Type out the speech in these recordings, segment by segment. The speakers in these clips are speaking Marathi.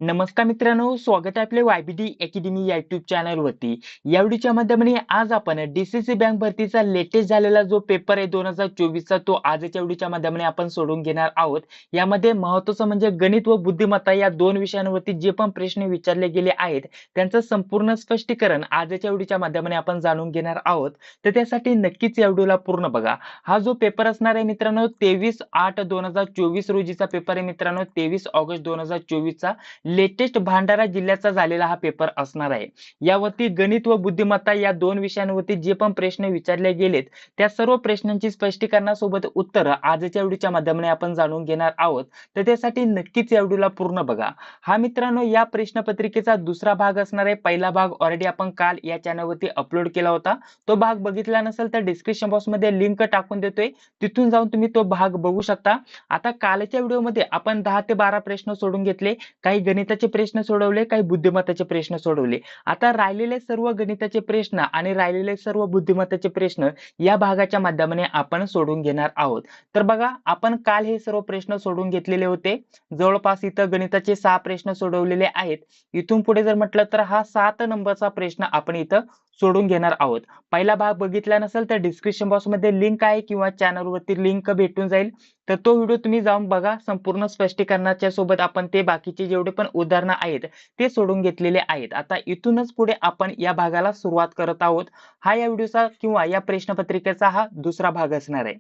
नमस्कार मित्रांनो, स्वागत आहे आपल्या YBD अकॅडमी या युट्यूब चॅनलवरती. या व्हिडिओच्या माध्यमाने आज आपण DCC बँक भरतीचा लेटेस्ट झालेला जो पेपर आहे 2024 चा तो आजच्या व्हिडिओच्या माध्यमाने आपण सोडवून घेणार आहोत. यामध्ये महत्त्वाचं म्हणजे गणित व बुद्धिमत्ता या दोन विषयांवरती जे पण प्रश्न विचारले गेले आहेत त्यांचं संपूर्ण स्पष्टीकरण आजच्या व्हिडिओच्या माध्यमाने आपण जाणून घेणार आहोत. तर त्यासाठी नक्कीच या व्हिडिओला पूर्ण बघा. हा जो पेपर असणार आहे मित्रांनो 23/8/2024 रोजीचा पेपर आहे मित्रांनो. 23 ऑगस्ट 2024 चा लेटेस्ट भंडारा जिल्ह्याचा झालेला हा पेपर असणार आहे. यावरती गणित व बुद्धिमत्ता या दोन विषयांवरती जे पण प्रश्न विचारले गेलेत त्या सर्व प्रश्नांची स्पष्टीकरणासोबत उत्तर आजच्या व्हिडिओच्या माध्यमाने आपण जाणून घेणार आहोत. तर त्यासाठी नक्कीच या व्हिडिओला पूर्ण बघा. हा मित्रांनो या प्रश्नपत्रिकेचा दुसरा भाग असणार आहे. पहिला भाग ऑलरेडी आपण काल या चॅनलवरती अपलोड केला होता. तो भाग बघितला नसेल तर डिस्क्रिप्शन बॉक्स मध्ये लिंक टाकून देतोय, तिथून जाऊन तुम्ही तो भाग बघू शकता. आता कालच्या व्हिडिओमध्ये आपण 10 ते 12 प्रश्न सोडून घेतले. काही गणिताचे प्रश्न सोडवले, काही बुद्धिमत्ताचे प्रश्न सोडवले. आता राहिलेले सर्व गणिताचे प्रश्न आणि राहिलेले सर्व बुद्धिमत्ताचे प्रश्न या भागाच्या माध्यमाने आपण सोडून घेणार आहोत. तर बघा, आपण काल हे सर्व प्रश्न सोडून घेतलेले होते. जवळपास इथं गणिताचे 6 प्रश्न सोडवलेले आहेत. इथून पुढे जर म्हटलं तर हा 7 नंबरचा प्रश्न आपण इथं सोडून घेणार आहोत. पहिला भाग बघितला नसेल तर डिस्क्रिप्शन बॉक्स मध्ये लिंक आहे किंवा चॅनलवरती लिंक भेटून जाईल. तर तो व्हिडिओ तुम्ही जाऊन बघा. संपूर्ण स्पष्टीकरणाच्या सोबत आपण ते बाकीचे जेवढे पण उदाहरणं आहेत ते सोडून घेतलेले आहेत. आता इथूनच पुढे आपण या भागाला सुरुवात करत आहोत. हा या व्हिडिओचा किंवा या प्रश्नपत्रिकेचा हा दुसरा भाग असणार आहे.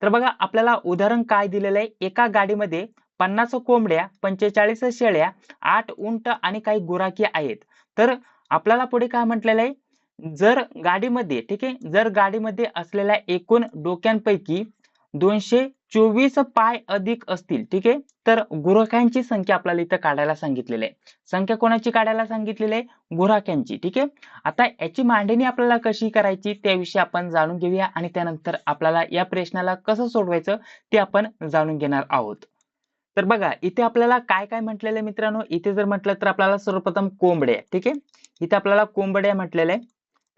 तर बघा, आपल्याला उदाहरण काय दिलेलं आहे. एका गाडीमध्ये 50 कोंबड्या, 45 शेळ्या, 8 उंट आणि काही गुराखी आहेत. तर आपल्याला पुढे काय म्हटलेलं आहे, जर गाडीमध्ये ठीक आहे, जर गाडीमध्ये असलेल्या एकूण डोक्यांपैकी 224 पाय अधिक असतील ठीक आहे, तर गुराख्यांची संख्या आपल्याला इथं काढायला सांगितलेली आहे. संख्या कोणाची काढायला सांगितलेली आहे? गुराख्यांची. ठीक आहे. आता याची मांडणी आपल्याला कशी करायची त्याविषयी आपण जाणून घेऊया आणि त्यानंतर आपल्याला या प्रश्नाला कसं सोडवायचं ते आपण जाणून घेणार आहोत. तर बघा, इथे आपल्याला काय काय म्हटलेलं आहे मित्रांनो. इथे जर म्हटलं तर आपल्याला सर्वप्रथम कोंबड्या ठीक आहे, इथे आपल्याला कोंबड्या म्हटलेलं आहे.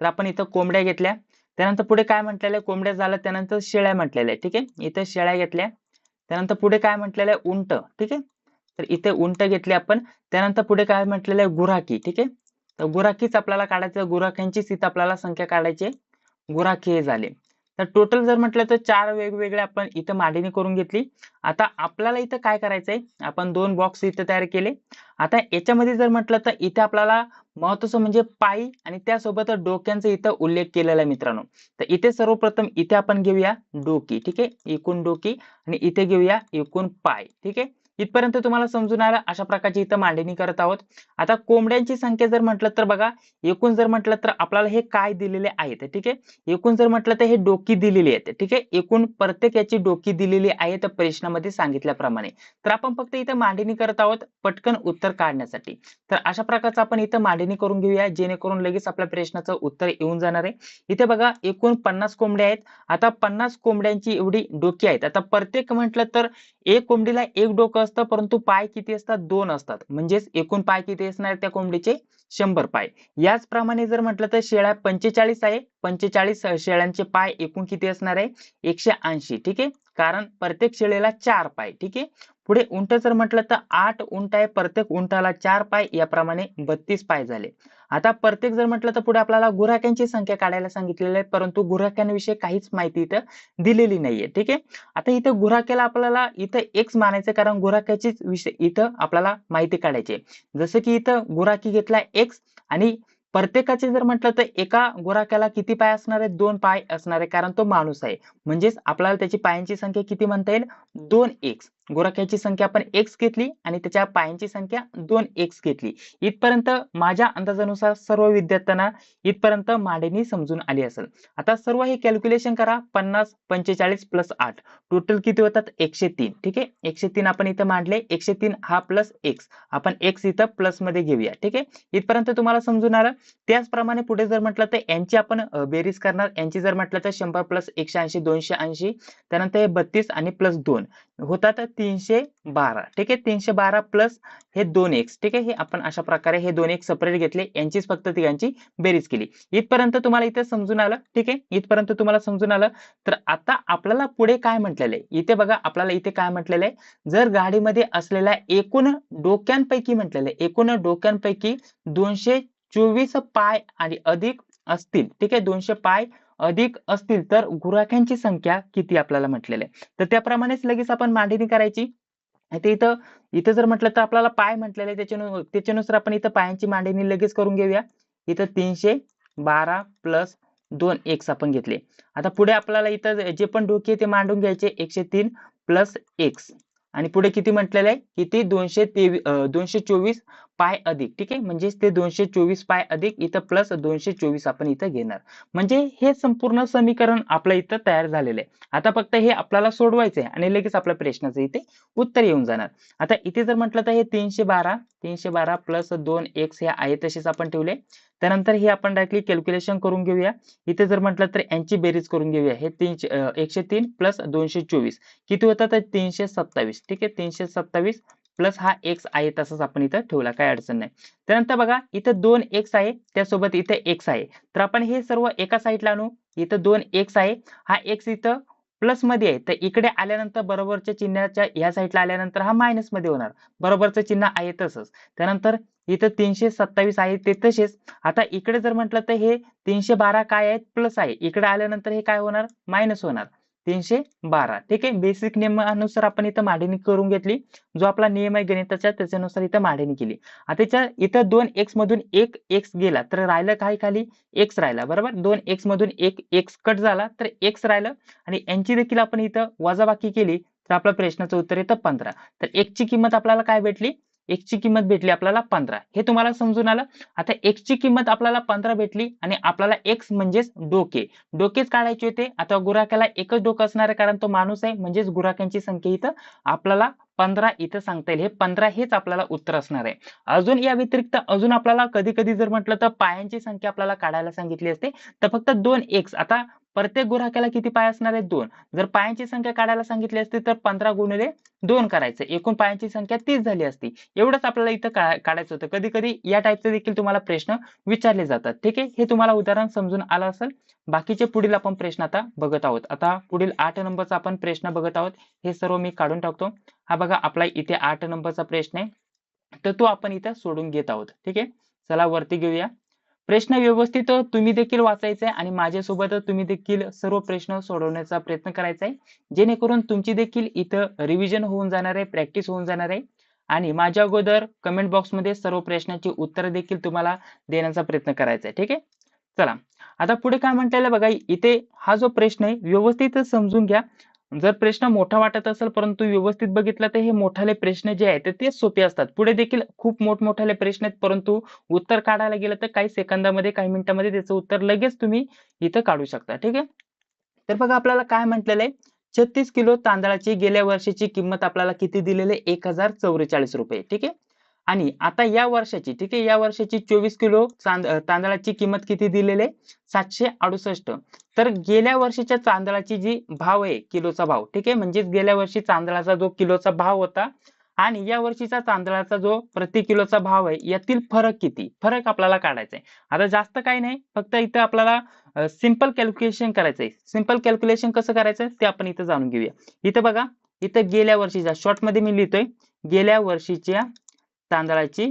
तर आपण इथं कोंबड्या घेतल्या. त्यानंतर पुढे काय म्हटलेलं आहे, कोंबड्या झालं त्यानंतर शेळ्या म्हटलेल्या आहे. ठीक आहे, इथे शेळ्या घेतल्या. त्यानंतर पुढे काय म्हटलेलं आहे, उंट. ठीक आहे, तर इथे उंट घेतले आपण. त्यानंतर पुढे काय म्हटलेलं आहे, गुराखी. ठीक आहे, तर गुराखीच आपल्याला काढायचं. गुराख्यांचीच इथं आपल्याला संख्या काढायची. गुराखी हे झाले. तर टोटल जर म्हटलं तर 4 वेगवेगळे आपण इथं मांडणी करून घेतली. आता आपल्याला इथं काय करायचंय, आपण 2 बॉक्स इथं तयार केले. आता याच्यामध्ये जर म्हटलं तर इथे आपल्याला महत्त्वाचं म्हणजे पायी आणि त्यासोबत डोक्यांचा इथं उल्लेख केलेला आहे मित्रांनो. तर इथे सर्वप्रथम इथे आपण घेऊया डोकी. ठीक आहे, एकूण डोकी आणि इथे घेऊया एकूण पाय. ठीक आहे, इथपर्यंत तुम्हाला समजून आलं. अशा प्रकारची इथं मांडणी करत आहोत. आता कोंबड्यांची संख्या जर म्हटलं तर बघा, एकूण जर म्हटलं तर आपल्याला हे काय दिलेले आहेत. ठीक आहे, एकूण जर म्हटलं तर हे डोकी दिलेली आहेत. ठीक आहे, एकूण प्रत्येक याची डोकी दिलेली आहेत प्रश्नामध्ये सांगितल्याप्रमाणे. तर आपण फक्त इथं मांडणी करत आहोत पटकन उत्तर काढण्यासाठी. तर अशा प्रकारचं आपण इथं मांडणी करून घेऊया जेणेकरून लगेच आपल्या प्रश्नाचं उत्तर येऊन जाणार आहे. इथे बघा, एकूण 50 कोंबड्या आहेत. आता 50 कोंबड्यांची एवढी डोकी आहेत. आता प्रत्येक म्हटलं तर एक कोंबडीला एक डोकं असतं, परंतु पाय किती असतात? 2 असतात. म्हणजेच एकूण पाय किती असणार त्या कोंबडीचे? 100 पाय. याचप्रमाणे जर म्हटलं तर शेळ्या 45 आहे. 45 शेळ्यांचे पाय एकूण किती असणार आहे? 180. ठीक आहे, कारण प्रत्येक शेळीला 4 पाय. ठीक आहे, पुढे उंट जर म्हटलं तर 8 उंट आहे. प्रत्येक उंटाला 4 पाय, याप्रमाणे 32 पाय झाले. आता प्रत्येक जर म्हटलं तर पुढे आपल्याला गुराख्यांची संख्या काढायला सांगितलेली आहे, परंतु गुराख्यांविषयी काहीच माहिती इथं दिलेली नाहीये. ठीक आहे, आता इथं गुराख्याला आपल्याला इथं X मानायचं, कारण गुराख्याचीच विषय इथं आपल्याला माहिती काढायची आहे. जसं की इथं गुराखी घेतला X आणि प्रत्येकाचे जर म्हटलं तर एका गुराख्याला किती पाय असणार आहे? 2 पाय असणार आहे, कारण तो माणूस आहे. म्हणजेच आपल्याला त्याची पायांची संख्या किती म्हणता येईल? 2x. गुराख्याची संख्या आपण X घेतली आणि त्याच्या पायांची संख्या 2x घेतली. इथपर्यंत माझ्या अंदाजानुसार सर्व विद्यार्थ्यांना इथपर्यंत मांडणी समजून आली असेल. आता सर्व हे कॅल्क्युलेशन करा. 50, 45 प्लस 8 टोटल किती होतात? 103. ठीक आहे, 103 आपण इथं मांडले. 103 हा प्लस x, आपण x इथं प्लस मध्ये घेऊया. ठीक आहे, इथपर्यंत तुम्हाला समजून आलं. त्याचप्रमाणे पुढे जर म्हटलं तर यांची आपण बेरीज करणार. यांची जर म्हटलं तर 100 प्लस 180 280, त्यानंतर हे 32 आणि प्लस 2 होतात 312. ठीक आहे, 312 प्लस हे 2x. ठीक आहे, हे आपण अशा प्रकारे हे 2x सेपरेट घेतले, यांचीच फक्त तिघांची बेरीज केली. इथपर्यंत तुम्हाला इथे समजून आलं? ठीक आहे, इथपर्यंत तुम्हाला समजून आलं. तर आता आपल्याला पुढे काय म्हटलेलं आहे, इथे बघा आपल्याला इथे काय म्हटलेलं आहे, जर गाडीमध्ये असलेल्या एकूण डोक्यांपैकी म्हटलेलं आहे, एकूण डोक्यांपैकी 224 पाय आणि अधिक असतील. ठीक आहे, 200 पाय अधिक असतील तर गुराख्यांची संख्या किती आपल्याला म्हटलेलं आहे. तर त्याप्रमाणेच लगेच आपण मांडणी करायची. आता इथं इथं जर म्हटलं तर आपल्याला पाय म्हटलेलं आहे, त्याच्यानुसार आपण इथं पायांची मांडणी लगेच करून घेऊया. इथं 312 प्लस 2x आपण घेतले. आता पुढे आपल्याला इथं जे पण डोके ते मांडून घ्यायचे, 103 प्लस x आणि पुढे किती म्हटलेलं आहे, किती 224 पाय अधिक. ठीक आहे, म्हणजेच ते 224 पाय अधिक इथं प्लस 224 आपण इथं घेणार. म्हणजे हे संपूर्ण समीकरण आपलं इथं तयार झालेलं आहे. आता फक्त हे आपल्याला सोडवायचं आहे आणि लगेच आपल्या प्रश्नाचं इथे उत्तर येऊन जाणार. आता इथे जर म्हटलं तर हे 312 प्लस 2x हे आहे तसेच आपण ठेवले. त्यानंतर हे आपण डायरेक्टली कॅल्क्युलेशन करून घेऊया. इथे जर म्हटलं तर यांची बेरीज करून घेऊया. हे 103 प्लस 224 किती होतात, तर 327. ठीक आहे, 327 प्लस हा x आहे तसंच आपण इथं ठेवला, काय अडचण नाही. त्यानंतर बघा इथं 2x आहे, त्यासोबत इथे x आहे, तर आपण हे सर्व एका साईडला आणू. इथं 2x आहे, हा x इथं प्लस मध्ये आहे, तर इकडे आल्यानंतर बरोबरच्या चिन्हाच्या या साईडला आल्यानंतर हा मायनस मध्ये होणार. बरोबरचं चिन्ह आहे तसंच. त्यानंतर इथं 327 आहे ते तसेच. आता इकडे जर म्हटलं तर हे 312 काय आहेत, प्लस आहे, इकडे आल्यानंतर हे काय होणार, मायनस होणार. 312. ठीक आहे, बेसिक नियमानुसार आपण इथं मांडणी करून घेतली. जो आपला नियम आहे गणिताचा त्याच्यानुसार इथं मांडणी केली. आता इथं 2x मधून एक x गेला तर राहिलं काय, खाली x राहिला. बरोबर, 2x मधून एक x कट झाला तर x राहिलं आणि यांची देखील आपण इथं वजाबाकी केली तर आपल्या प्रश्नाचं उत्तर येतं 15. तर x ची किंमत आपल्याला काय भेटली, x ची किंमत भेटली आपल्याला 15. हे तुम्हाला समजून आलं. आता x ची किंमत आपल्याला 15 भेटली आणि आपल्याला x म्हणजेच डोकेच काढायचे होते. आता गुराख्याला एकच डोकं असणार आहे कारण तो माणूस आहे, म्हणजेच गुराख्यांची संख्या इथं आपल्याला 15 इथं सांगता येईल. हे 15 हेच आपल्याला उत्तर असणार आहे. अजून या व्यतिरिक्त अजून आपल्याला कधी कधी जर म्हटलं तर पायांची संख्या आपल्याला काढायला सांगितली असते, तर फक्त 2x. आता प्रत्येक गुराख्याला किती पाय असणार आहेत, 2. जर पायांची संख्या काढायला सांगितली असती तर 15 गुणिले 2 करायचं, एकूण पायांची संख्या 30 झाली असती. एवढंच आपल्याला इथं काढायचं होतं. कधी कधी या टाईपचे देखील तुम्हाला प्रश्न विचारले जातात. ठीक आहे, हे तुम्हाला उदाहरण समजून आलं असेल. बाकीचे पुढील आपण प्रश्न आता बघत आहोत. आता पुढील 8 नंबरचा आपण प्रश्न बघत आहोत. हे सर्व मी काढून टाकतो. हा बघा आपला इथे 8 नंबरचा प्रश्न आहे, तर तो आपण इथं सोडून घेत आहोत. ठीक आहे, चला वरती घेऊया. प्रश्न व्यवस्थित तुम्ही देखील वाचायचा आहे आणि माझ्यासोबत तुम्ही देखील सर्व प्रश्न सोडवण्याचा प्रयत्न करायचा आहे, जेणेकरून तुमची देखील इथं रिव्हिजन होऊन जाणार आहे, प्रॅक्टिस होऊन जाणार आहे आणि माझ्या अगोदर कमेंट बॉक्समध्ये सर्व प्रश्नांची उत्तर देखील तुम्हाला देण्याचा प्रयत्न करायचा आहे. ठीक आहे, चला आता पुढे काय म्हटलेलं बघा, इथे हा जो प्रश्न आहे व्यवस्थित समजून घ्या. जर प्रश्न मोठा वाटत असेल परंतु व्यवस्थित बघितलं तर हे मोठाले प्रश्न जे आहेत ते सोपे असतात. पुढे देखील खूप मोठमोठाले प्रश्न आहेत, परंतु उत्तर काढायला गेलं तर काही सेकंदामध्ये काही मिनिटांमध्ये त्याचं उत्तर लगेच तुम्ही इथं काढू शकता. ठीक आहे, तर बघा आपल्याला काय म्हटलेलं आहे, 36 किलो तांदळाची गेल्या वर्षीची किंमत आपल्याला किती दिलेली आहे, 1044 रुपये. ठीक आहे, आणि आता या वर्षाची, ठीक आहे, या वर्षाची 24 किलो तांदळाची किंमत किती दिलेली आहे, 768. तर गेल्या वर्षीच्या तांदळाची जी भाव आहे, किलोचा भाव, ठीक आहे, म्हणजे गेल्या वर्षी तांदळाचा जो किलोचा भाव होता आणि या वर्षीचा तांदळाचा जो प्रति किलोचा भाव आहे, यातील फरक किती, फरक आपल्याला काढायचा आहे. आता जास्त काही नाही, फक्त इथं आपल्याला सिंपल कॅल्क्युलेशन करायचंय. सिंपल कॅल्क्युलेशन कसं करायचं ते आपण इथं जाणून घेऊया. इथं बघा, इथं गेल्या वर्षीचा शॉर्ट मध्ये मी लिहितोय, गेल्या वर्षीच्या तांदळाची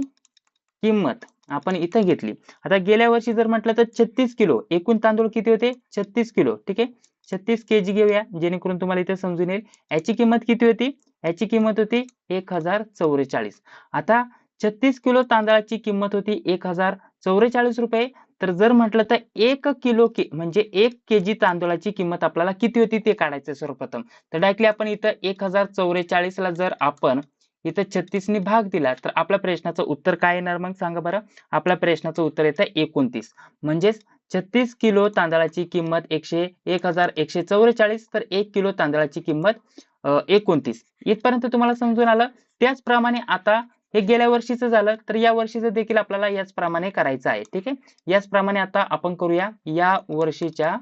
किंमत आपण इथं घेतली. आता गेल्या वर्षी जर म्हटलं तर 36 किलो एकूण तांदूळ किती होते, 36 किलो. ठीक आहे, 36 kg घेऊया जेणेकरून तुम्हाला इथे समजून येईल. याची किंमत किती होती, याची किंमत होती 1044. आता 36 किलो तांदळाची किंमत होती 1044 रुपये. तर जर म्हटलं तर 1 किलो म्हणजे 1 kg तांदूळाची किंमत आपल्याला किती होती ते काढायचं सर्वप्रथम. तर डायरेक्टली आपण इथं 1044 ला जर आपण इथं 36 ने भाग दिला तर आपल्या प्रश्नाचं उत्तर काय येणार मग सांगा बरं. आपल्या प्रश्नाचं उत्तर येतं 29. म्हणजेच 36 किलो तांदळाची किंमत 1144, तर 1 किलो तांदळाची किंमत 29. इथपर्यंत तुम्हाला समजून आलं. त्याचप्रमाणे आता हे गेल्या वर्षीचं झालं, तर या वर्षीचं देखील आपल्याला याचप्रमाणे करायचं आहे. ठीक आहे, याचप्रमाणे आता आपण करूया या वर्षीच्या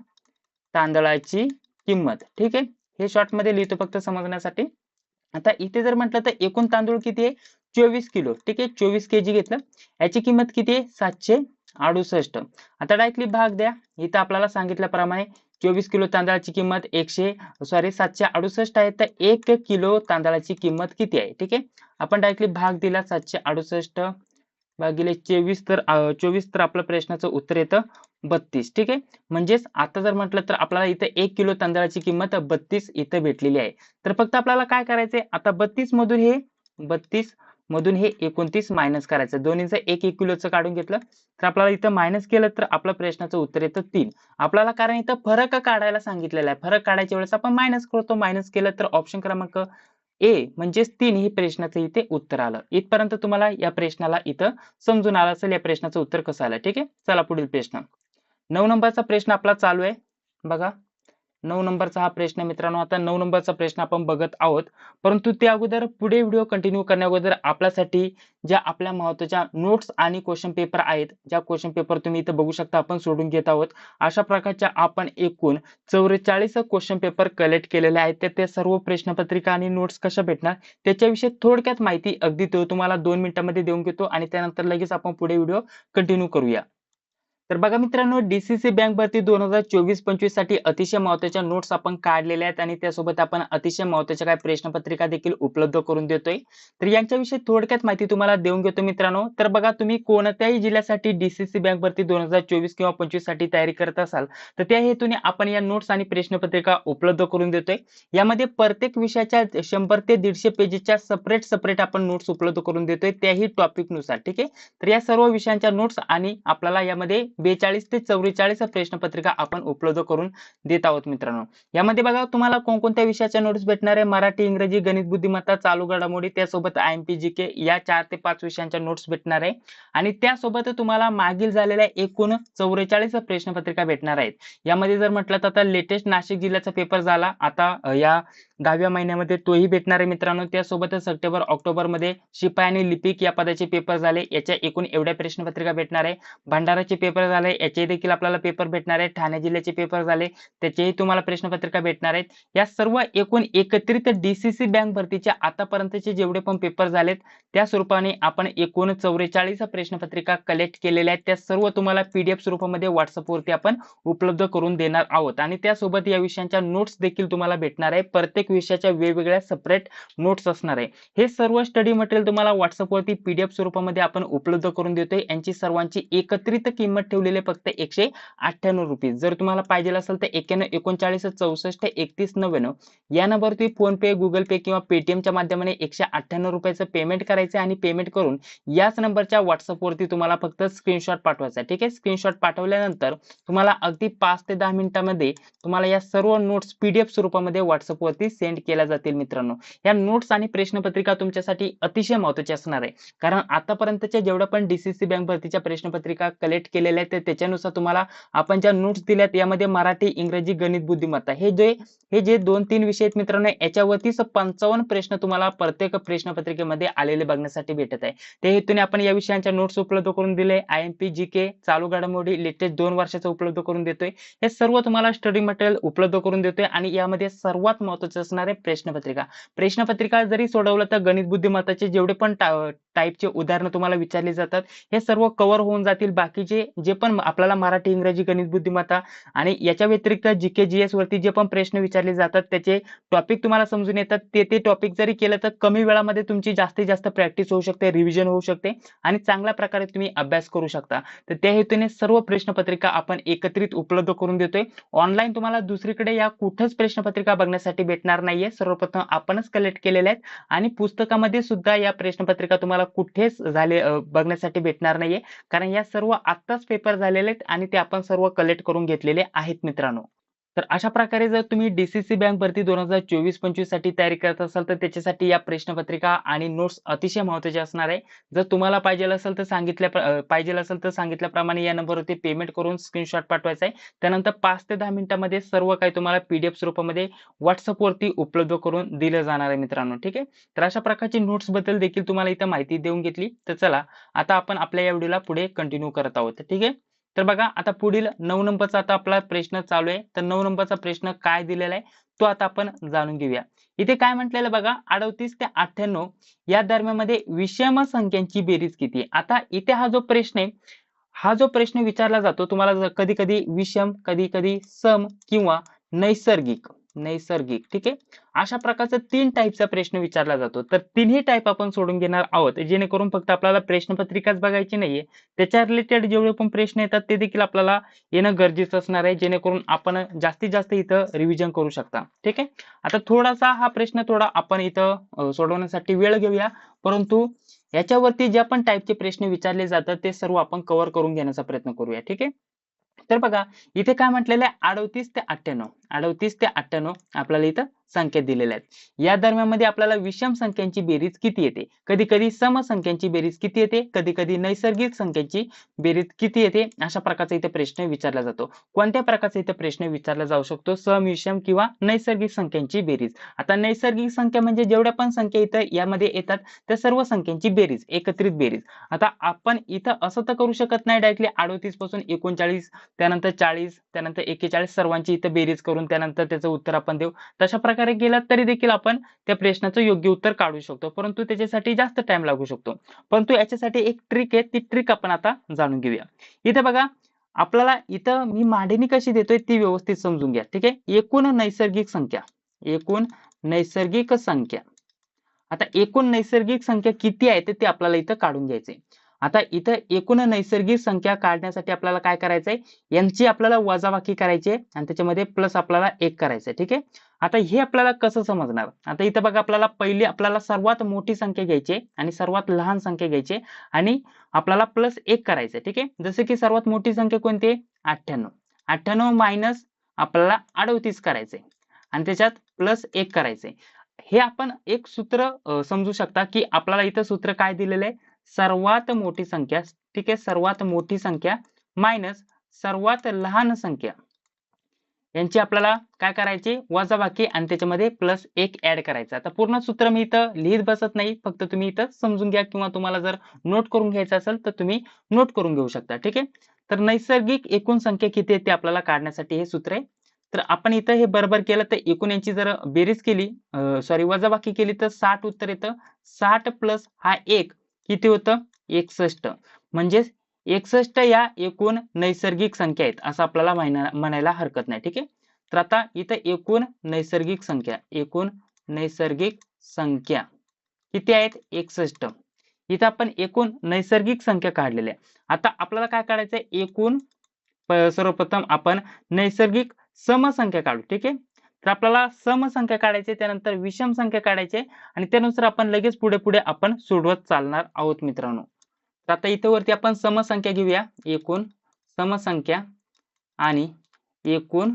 तांदळाची किंमत. ठीक आहे, हे शॉर्ट मध्ये लिहितो फक्त समजण्यासाठी. आता इथे जर म्हटलं तर एकूण तांदूळ किती आहे 24 किलो. ठीक आहे, 24 केजी घेतलं. याची किंमत किती आहे 768. आता डायरेक्टली भाग द्या. इथं आपल्याला सांगितल्याप्रमाणे 24 किलो तांदळाची किंमत 768 आहे. तर 1 किलो तांदळाची किंमत किती आहे? ठीक आहे, आपण डायरेक्टली भाग दिला 768 भागिले 24 तर 24 तर आपल्या प्रश्नाचं उत्तर येतं 32. ठीक आहे, म्हणजेच आता जर म्हटलं तर आपल्याला इथं 1 किलो तांदळाची किंमत 32 इथं भेटलेली आहे. तर फक्त आपल्याला काय करायचंय आता 32 मधून हे 29 मायनस करायचं. दोन्हीचं 1 किलोचं काढून घेतलं तर आपल्याला इथं मायनस केलं तर आपल्या प्रश्नाचं उत्तर येतं 3. आपल्याला कारण इथं फरक काढायला सांगितलेला आहे. फरक काढायच्या वेळेस आपण मायनस करतो. मायनस केलं तर ऑप्शन क्रमांक ए म्हणजेच 3 हे प्रश्नाचं इथे उत्तर आलं. इथपर्यंत तुम्हाला या प्रश्नाला इथं समजून आलं असेल या प्रश्नाचं उत्तर कसं आलं. ठीक आहे, चला पुढील प्रश्न. 9 नंबरचा प्रश्न आपला चालू आहे बघा. 9 नंबरचा हा प्रश्न मित्रांनो. आता 9 नंबरचा प्रश्न आपण बघत आहोत, परंतु त्या अगोदर पुढे व्हिडिओ कंटिन्यू करण्या अगोदर आपल्यासाठी ज्या आपल्या महत्त्वाच्या नोट्स आणि क्वेश्चन पेपर आहेत, ज्या क्वेश्चन पेपर तुम्ही इथं बघू शकता आपण सोडून घेत आहोत. अशा प्रकारच्या आपण एकूण 44 क्वेश्चन पेपर कलेक्ट केलेले आहेत. तर ते सर्व प्रश्नपत्रिका आणि नोट्स कशा भेटणार त्याच्याविषयी थोडक्यात माहिती अगदी तो तुम्हाला 2 मिनिटांमध्ये देऊन घेतो आणि त्यानंतर लगेच आपण पुढे व्हिडिओ कंटिन्यू करूया. तर बघा मित्रांनो, डीसीसी बँक भरती 2024-25 साठी अतिशय महत्त्वाच्या नोट्स आपण काढलेल्या आहेत आणि त्यासोबत आपण अतिशय महत्त्वाच्या काही प्रश्नपत्रिका देखील उपलब्ध करून देतोय. तर यांच्याविषयी थोडक्यात माहिती तुम्हाला देऊन घेतो मित्रांनो. तर बघा, तुम्ही कोणत्याही जिल्ह्यासाठी डीसीसी बँक भरती 2024 किंवा 25 साठी तयारी करत असाल तर त्या हेतूने आपण या नोट्स आणि प्रश्नपत्रिका उपलब्ध करून देतोय. यामध्ये प्रत्येक विषयाच्या 100 ते 150 पेजेसच्या सेपरेट आपण नोट्स उपलब्ध करून देतोय त्याही टॉपिक नुसार. ठीक आहे, तर या सर्व विषयांच्या नोट्स आणि आपल्याला यामध्ये 42 ते 44 प्रश्नपत्रिका आपण उपलब्ध करून देत आहोत मित्रांनो. यामध्ये बघा तुम्हाला कोणकोणत्या विषयाच्या नोट्स भेटणार आहे. मराठी, इंग्रजी, गणित, बुद्धिमत्ता, चालू घडामोडी, त्यासोबत आयएमपी जीके या 4 ते 5 विषयांच्या नोट्स भेटणार आहे आणि त्यासोबत तुम्हाला मागील झालेल्या एकूण 44 प्रश्नपत्रिका भेटणार आहेत. यामध्ये जर म्हटलं तर आता लेटेस्ट नाशिक जिल्ह्याचा पेपर झाला आता या 10व्या महिन्यामध्ये तोही भेटणार आहे मित्रांनो. त्यासोबतच सप्टेंबर ऑक्टोबर मध्ये शिपाई आणि लिपिक या पदाचे पेपर झाले, याच्या एकूण एवढ्या प्रश्नपत्रिका भेटणार आहे. भंडाराचे पेपर झाले, याचे देखील आपल्याला पेपर भेटणार आहे. ठाणे जिल्ह्याचे पेपर झाले, त्याचेही तुम्हाला प्रश्नपत्रिका भेटणार आहेत. या सर्व एकूण एकत्रित डीसीसी बँक भरतीच्या आतापर्यंतचे जेवढे पण पेपर झालेत त्या स्वरूपाने आपण एकूण 44 प्रश्नपत्रिका कलेक्ट केलेल्या आहेत. त्या सर्व तुम्हाला पीडीएफ स्वरूपामध्ये व्हॉट्सअपवरती आपण उपलब्ध करून देणार आहोत आणि त्यासोबत या विषयांच्या नोट्स देखील तुम्हाला भेटणार आहे. प्रत्येक विषयाच्या वेगवेगळ्या सेपरेट नोट्स असणार आहे. हे सर्व स्टडी मटेरियल तुम्हाला व्हॉट्सअपवरती पीडीएफ स्वरूपामध्ये आपण उपलब्ध करून देतोय. यांची सर्वांची एकत्रित किंमत ठेवलेली फक्त 198 रुपये. जर तुम्हाला पाहिजे असेल तर 91 39 64 31 99 या नंबरवरती फोन पे, गुगल पे किंवा पेटीएमच्या माध्यमाने 198 रुपयाचं पेमेंट करायचं आणि पेमेंट करून याच नंबरच्या व्हॉट्सअपवरती तुम्हाला फक्त स्क्रीनशॉट पाठवायचा. ठीक आहे, स्क्रीनशॉट पाठवल्यानंतर तुम्हाला अगदी 5 ते 10 मिनिटांमध्ये तुम्हाला या सर्व नोट्स पीडीएफ स्वरूपामध्ये व्हॉट्सअपवरती सेंड केल्या जातील मित्रांनो. या नोट्स आणि प्रश्नपत्रिका तुमच्यासाठी अतिशय महत्त्वाची असणार आहे, कारण आतापर्यंतच्या जेवढ्या पण डीसीसी बँक भरतीच्या प्रश्नपत्रिका कलेक्ट केलेल्या आहेत त्याच्यानुसार तुम्हाला आपण ज्या नोट्स दिल्यात यामध्ये मराठी, इंग्रजी, गणित, बुद्धिमत्ता हे जे 2-3 विषय आहेत मित्रांनो, याच्यावरतीच 55 प्रश्न तुम्हाला प्रत्येक प्रश्नपत्रिकेमध्ये आलेले बघण्यासाठी भेटत आहे. त्या हेतूने आपण या विषयांच्या नोट्स उपलब्ध करून दिले. आयएमपी जीके, चालू घडामोडी, लेटेस्ट 2 वर्षाचं उपलब्ध करून देतोय. हे सर्व तुम्हाला स्टडी मटेरियल उपलब्ध करून देतोय आणि यामध्ये सर्वात महत्त्वाचं असणार आहे प्रश्नपत्रिका जरी सोडवलं तर गणित बुद्धिमत्ताचे जेवढे पण टाईपचे उदाहरणं तुम्हाला विचारली जातात हे सर्व कव्हर होऊन जातील. बाकीचे जे पण आपल्याला मराठी, इंग्रजी, गणित, बुद्धिमत्ता आणि याच्या व्यतिरिक्त जीके जीएस वरती जे पण प्रश्न विचारले जातात त्याचे टॉपिक तुम्हाला समजून येतात. ते टॉपिक जरी केलं तर कमी वेळामध्ये तुमची जास्तीत जास्त प्रॅक्टिस होऊ शकते, रिव्हिजन होऊ शकते आणि चांगल्या प्रकारे तुम्ही अभ्यास करू शकता. तर त्या हेतूने सर्व प्रश्नपत्रिका आपण एकत्रित उपलब्ध करून देतोय. ऑनलाईन तुम्हाला दुसरीकडे या कुठेच प्रश्नपत्रिका बघण्यासाठी भेटणार नाहीये. सर्वप्रथम आपणच कलेक्ट केलेल्या आहेत आणि पुस्तकामध्ये सुद्धा या प्रश्नपत्रिका तुम्हाला कुठेच बघण्यासाठी भेटणार नाहीये, कारण या सर्व आत्ताच पेपर झालेले आहेत आणि ते आपण सर्व कलेक्ट करून घेतलेले आहेत मित्रांनो. तर अशा प्रकारे जर तुम्ही डीसीसी बँक भरती 2024-25 साठी तयारी करत असाल तर त्याच्यासाठी या प्रश्नपत्रिका आणि नोट्स अतिशय महत्त्वाचे असणार आहे. जर तुम्हाला पाहिजे असेल तर सांगितल्याप्रमाणे या नंबरवरती पेमेंट करून स्क्रीनशॉट पाठवायचा आहे. त्यानंतर 5 ते 10 मिनिटांमध्ये सर्व काही तुम्हाला पीडीएफ स्वरूपामध्ये व्हॉट्सअपवरती उपलब्ध करून दिलं जाणार आहे मित्रांनो. ठीक आहे, तर अशा प्रकारची नोट्स बद्दल देखील तुम्हाला इथं माहिती देऊन घेतली. तर चला आता आपण आपल्या या व्हिडिओला पुढे कंटिन्यू करत आहोत. ठीक आहे, तर बघा आता पुढील 9 नंबरचा आता आपला प्रश्न चालू आहे. तर 9 नंबरचा प्रश्न काय दिलेला आहे तो आता आपण जाणून घेऊया. इथे काय म्हटलेलं बघा 38 ते 98 या दरम्यानमध्ये विषम संख्यांची बेरीज किती आहे? आता इथे हा जो प्रश्न आहे, हा जो प्रश्न विचारला जातो तुम्हाला कधी-कधी विषम, कधी-कधी सम किंवा नैसर्गिक नैसर्गिक ठीक आहे. अशा प्रकारचा 3 टाइपचा प्रश्न विचारला जातो. तर तिन्ही टाइप आपण सोडून घेणार आहोत. जेणेकरून फक्त आपल्याला प्रश्नपत्रिकाच बघायची नाहीये. त्याच्या रिलेटेड जेवढे पण प्रश्न येतात ते देखील आपल्याला येणं गरजेचं असणार आहे. जेणेकरून आपण जास्तीत जास्त इथं रिव्हिजन करू शकता. ठीक आहे. आता थोडासा हा प्रश्न थोडा आपण इथं सोडवण्यासाठी वेळ घेऊया. परंतु याच्यावरती ज्या पण टाइपचे प्रश्न विचारले जातात ते सर्व आपण कव्हर करून घेण्याचा प्रयत्न करूया. ठीक आहे. तर बघा इथे काय म्हटलेलं आहे 38 ते 98 38 ते 98 आपल्याला इथं संख्या दिलेल्या आहेत. या दरम्यानमध्ये आपल्याला विषम संख्यांची बेरीज किती येते? कधी-कधी सम संख्यांची बेरीज किती येते? कधी-कधी नैसर्गिक संख्यांची बेरीज किती येते? अशा प्रकारचा इथे प्रश्न विचारला जातो. कोणत्या प्रकारचा इथे प्रश्न विचारला जाऊ शकतो? सम, विषम किंवा नैसर्गिक संख्यांची बेरीज. आता नैसर्गिक संख्या म्हणजे जेवढ्या पण संख्या इथं यामध्ये येतात त्या सर्व संख्यांची बेरीज, एकत्रित बेरीज. आता आपण इथं असं तर करू शकत नाही डायरेक्टली 38 पासून 39 त्यानंतर 40 त्यानंतर 41 सर्वांची इथं बेरीज करून त्यानंतर त्याचं उत्तर आपण देऊ. तशा प्रकारे गेलात तरी देखील आपण त्या प्रश्नाचं योग्य उत्तर काढू शकतो. परंतु त्याच्यासाठी जास्त टाइम लागू शकतो. परंतु याच्यासाठी एक ट्रिक आहे, ती ट्रिक आपण आता जाणून घेऊया. इथे बघा आपल्याला इथं मी मांडणी कशी देतोय ती व्यवस्थित समजून घ्या. ठीक आहे. एकूण नैसर्गिक संख्या, एकूण नैसर्गिक संख्या. आता एकूण नैसर्गिक संख्या किती आहे ते आपल्याला इथं काढून घ्यायचंय. आता इथं एकूण नैसर्गिक संख्या काढण्यासाठी आपल्याला काय करायचंय? यांची आपल्याला वजाबाकी करायची आहे आणि त्याच्यामध्ये प्लस आपल्याला 1 करायचंय. ठीक आहे. आता हे आपल्याला कसं समजणार? आता इथं बघा आपल्याला पहिली आपल्याला सर्वात मोठी संख्या घ्यायची आहे आणि सर्वात लहान संख्या घ्यायची आहे आणि आपल्याला प्लस 1 करायचंय. ठीक आहे. जसं की सर्वात मोठी संख्या कोणती आहे? 98. 98 मायनस आपल्याला 38 करायचंय आणि त्याच्यात प्लस 1 करायचंय. हे आपण एक सूत्र समजू शकता की आपल्याला इथं सूत्र काय दिलेलं आहे? सर्वात मोठी संख्या, ठीक आहे, सर्वात मोठी संख्या मायनस सर्वात लहान संख्या यांची आपल्याला काय करायची? वजाबाकी आणि त्याच्यामध्ये प्लस 1 ऍड करायचं. आता पूर्ण सूत्र मी इथं लिहित बसत नाही, फक्त तुम्ही इथं समजून घ्या किंवा तुम्हाला जर नोट करून घ्यायचं असेल तर तुम्ही नोट करून घेऊ शकता. ठीक आहे. तर नैसर्गिक एकूण संख्या किती आहे ते आपल्याला काढण्यासाठी हे सूत्र आहे. तर आपण इथं हे बरोबर केलं तर एकूण यांची जर बेरीज केली सॉरी वजाबाकी केली तर 60 उत्तर येतं. 60 प्लस हा 1 किती होतं? 61. म्हणजेच 61 या एकूण नैसर्गिक संख्या आहेत असं आपल्याला म्हणायला हरकत नाही. ठीक आहे. तर आता इथं एकूण नैसर्गिक संख्या, एकूण नैसर्गिक संख्या किती आहेत? 61. इथं आपण एकूण नैसर्गिक संख्या काढलेल्या आहे. आता आपल्याला काय काढायचंय? एकूण सर्वप्रथम आपण नैसर्गिक समसंख्या काढू. ठीक आहे. तर आपल्याला समसंख्या काढायची, त्यानंतर विषम संख्या काढायची आणि त्यानुसार आपण लगेच पुढे आपण सोडवत चालणार आहोत मित्रांनो. तर आता इथे वरती आपण समसंख्या घेऊया. एकूण समसंख्या आणि एकूण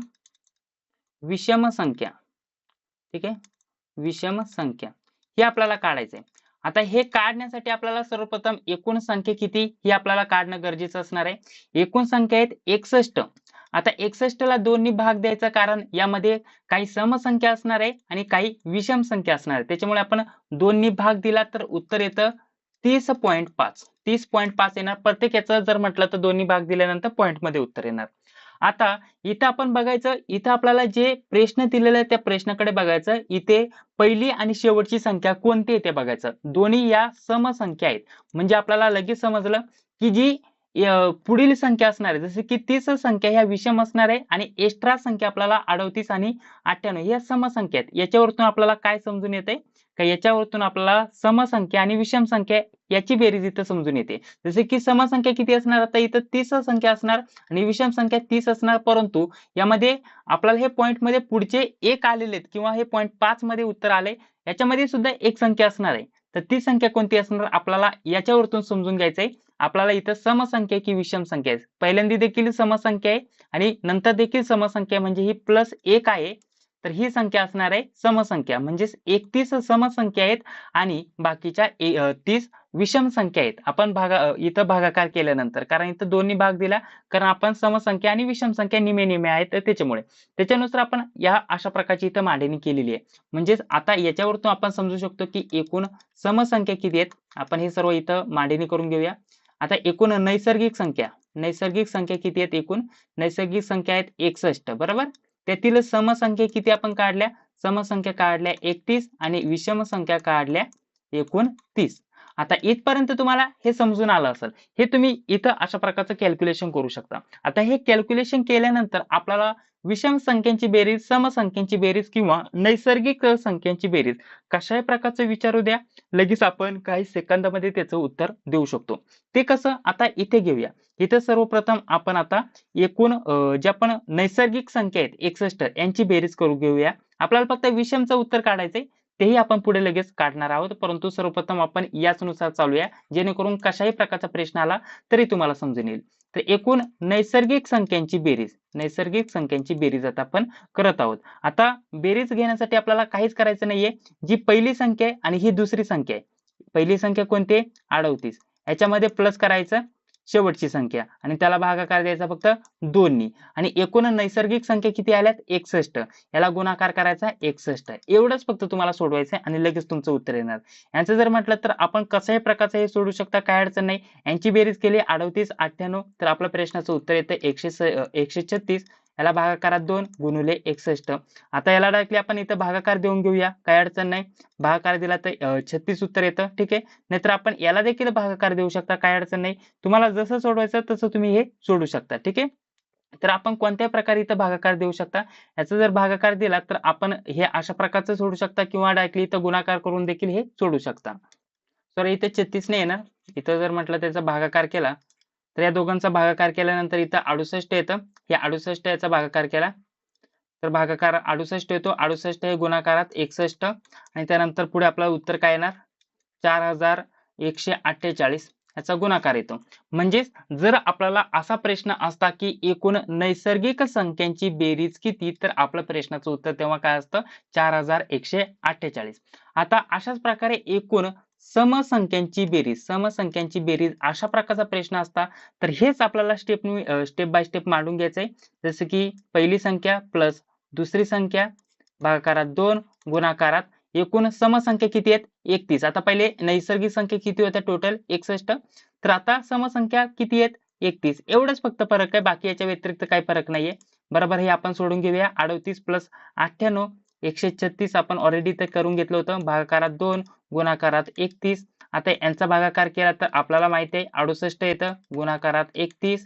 विषम संख्या. ठीक आहे. विषम संख्या हे आपल्याला काढायचंय. आता हे काढण्यासाठी आपल्याला सर्वप्रथम एकूण संख्या किती हे आपल्याला काढणं गरजेचं असणार आहे. एकूण संख्या आहेत 61. आता 61 ला 2 नी भाग द्यायचा, कारण यामध्ये काही समसंख्या असणार आहे आणि काही विषम संख्या असणार आहे. त्याच्यामुळे आपण 2 नी भाग दिला तर उत्तर येतं 30.5. 30.5 येणार. प्रत्येक याचं जर म्हटलं तर 2 नी भाग दिल्यानंतर पॉइंट मध्ये उत्तर येणार. आता इथं आपण बघायचं, इथं आपल्याला जे प्रश्न दिलेले आहे त्या प्रश्नाकडे बघायचं. इथे पहिली आणि शेवटची संख्या कोणती आहे ते बघायचं. दोन्ही या समसंख्या आहेत. म्हणजे आपल्याला लगेच समजलं की जी पुढील संख्या असणार आहे, जसे की 30 संख्या ह्या विषम असणार आहे आणि एक्स्ट्रा संख्या आपल्याला 38 आणि 98 ह्या समसंख्या आहेत. याच्यावरतून आपल्याला काय समजून येते? का याच्यावरतून आपल्याला समसंख्या आणि विषम संख्या याची बेरीज इथं समजून येते. जसे की समसंख्या किती असणार? आता इथं 30 संख्या असणार आणि विषम संख्या 30 असणार. परंतु यामध्ये आपल्याला हे पॉइंट मध्ये पुढचे एक आलेले आहेत किंवा हे पॉइंट 5 मध्ये उत्तर आले, याच्यामध्ये सुद्धा एक संख्या असणार आहे. तर ती संख्या कोणती असणार आपल्याला याच्यावरतून समजून घ्यायचंय. आपल्याला इथं समसंख्या की विषम संख्या आहे? पहिल्यांदा देखील समसंख्या आहे आणि नंतर देखील समसंख्या म्हणजे ही प्लस 1 आहे. तर ही संख्या असणार आहे समसंख्या, म्हणजेच 31 समसंख्या आहेत आणि बाकीच्या 30 विषम संख्या आहेत. आपण इथं भागाकार केल्यानंतर, कारण इथं 2 नी भाग दिला, कारण आपण समसंख्या आणि विषम संख्या निम्मे आहेत तर त्याच्यामुळे त्याच्यानुसार आपण या अशा प्रकारची इथं मांडणी केलेली आहे. म्हणजेच आता याच्यावरतून आपण समजू शकतो की एकूण समसंख्या किती आहेत. आपण हे सर्व इथं मांडणी करून घेऊया. आता एकूण नैसर्गिक संख्या, नैसर्गिक संख्या किती आहेत एकूण? नैसर्गिक संख्या आहेत 61 बरोबर. त्यातील समसंख्या किती आपण काढल्या? समसंख्या काढल्या 31 आणि विषम संख्या काढल्या एकूण 30. आता इथपर्यंत तुम्हाला हे समजून आलं असेल. हे तुम्ही इथं अशा प्रकारचं कॅल्क्युलेशन करू शकता. आता हे कॅल्क्युलेशन केल्यानंतर आपल्याला विषम संख्यांची बेरीज, समसंख्यांची बेरीज किंवा नैसर्गिक संख्यांची बेरीज कशाही प्रकारचं विचारू द्या, लगेच आपण काही सेकंदामध्ये त्याचं उत्तर देऊ शकतो. ते कसं? आता इथे घेऊया. इथे सर्वप्रथम आपण आता एकूण ज्या पण नैसर्गिक संख्या आहेत 61 यांची बेरीज करून घेऊया. आपल्याला फक्त विषमचं उत्तर काढायचंय. तेही आपण पुढे लगेच काढणार आहोत. परंतु सर्वप्रथम आपण याचनुसार चालूया, जेणेकरून कशाही प्रकारचा प्रश्न आला तरी तुम्हाला समजून येईल. तर एकूण नैसर्गिक संख्यांची बेरीज, नैसर्गिक संख्यांची बेरीज आता आपण करत आहोत. आता बेरीज घेण्यासाठी आपल्याला काहीच करायचं नाहीये. जी पहिली संख्या आहे आणि ही दुसरी संख्या आहे. पहिली संख्या कोणती आहे? 38. याच्यामध्ये प्लस करायचं शेवटची संख्या आणि त्याला भागाकार द्यायचा फक्त 2 नी आणि एकूण नैसर्गिक संख्या किती आल्यात? 61. याला गुणाकार करायचा 61. एवढंच फक्त तुम्हाला सोडवायचं आहे आणि लगेच तुमचं उत्तर येणार. यांचं जर म्हटलं तर आपण कशाही प्रकारचं हे सोडू शकता, काय अडचण नाही. यांची बेरीज केली 38, 98 तर आपल्या प्रश्नाचं उत्तर येतं 136. याला भागाकारात 2 गुणिले 61. आता याला डायरेक्टली आपण इथं भागाकार देऊन घेऊया, काय अडचण नाही. भागाकार दिला तर 36 उत्तर येतं, ठीक आहे. नाहीतर आपण याला देखील भागाकार देऊ शकता, काय अडचण नाही. तुम्हाला जसं सोडवायचं तसं तुम्ही हे सोडू शकता, ठीक आहे. तर आपण कोणत्याही प्रकारे इथं भागाकार देऊ शकता. याचा जर भागाकार दिला तर आपण हे अशा प्रकारचं सोडू शकता किंवा डायरेक्टली इथं गुणाकार करून देखील हे सोडू शकता. तर इथे 36 नाही येणार. इथं जर म्हटलं त्याचा भागाकार केला तर या दोघांचा भागाकार केल्यानंतर इथं 68 येतं. हे 68 याचा भागाकार केला तर भागाकार 68 येतो. 68 हे गुणाकारात 61 आणि त्यानंतर पुढे आपलं उत्तर काय येणार? 4148 याचा गुणाकार येतो. म्हणजेच जर आपल्याला असा प्रश्न असता की एकूण नैसर्गिक संख्यांची बेरीज किती, तर आपलं प्रश्नाचं उत्तर तेव्हा काय असतं? 4148. आता अशाच प्रकारे एकूण समसंख्यांची बेरीज, समसंख्यांची बेरीज अशा प्रकारचा प्रश्न असता तर हेच आपल्याला स्टेप बाय स्टेप मांडून घ्यायचंय. जसं की पहिली संख्या प्लस दुसरी संख्या भागाकारात 2 गुणाकारात एकूण समसंख्या किती आहेत? 31. आता पहिले नैसर्गिक संख्या किती होत्या टोटल? 61. तर आता समसंख्या किती आहेत? 31. एवढंच फक्त फरक आहे. बाकी याच्या व्यतिरिक्त काही फरक नाहीये. बरोबर हे आपण सोडून घेऊया. 38 प्लस 98 136 आपण ऑलरेडी इथे करून घेतलं होतं. भागाकारात 2 गुणाकारात 31. आता यांचा भागाकार केला तर आपल्याला माहिती आहे 68 येतं गुणाकारात 31.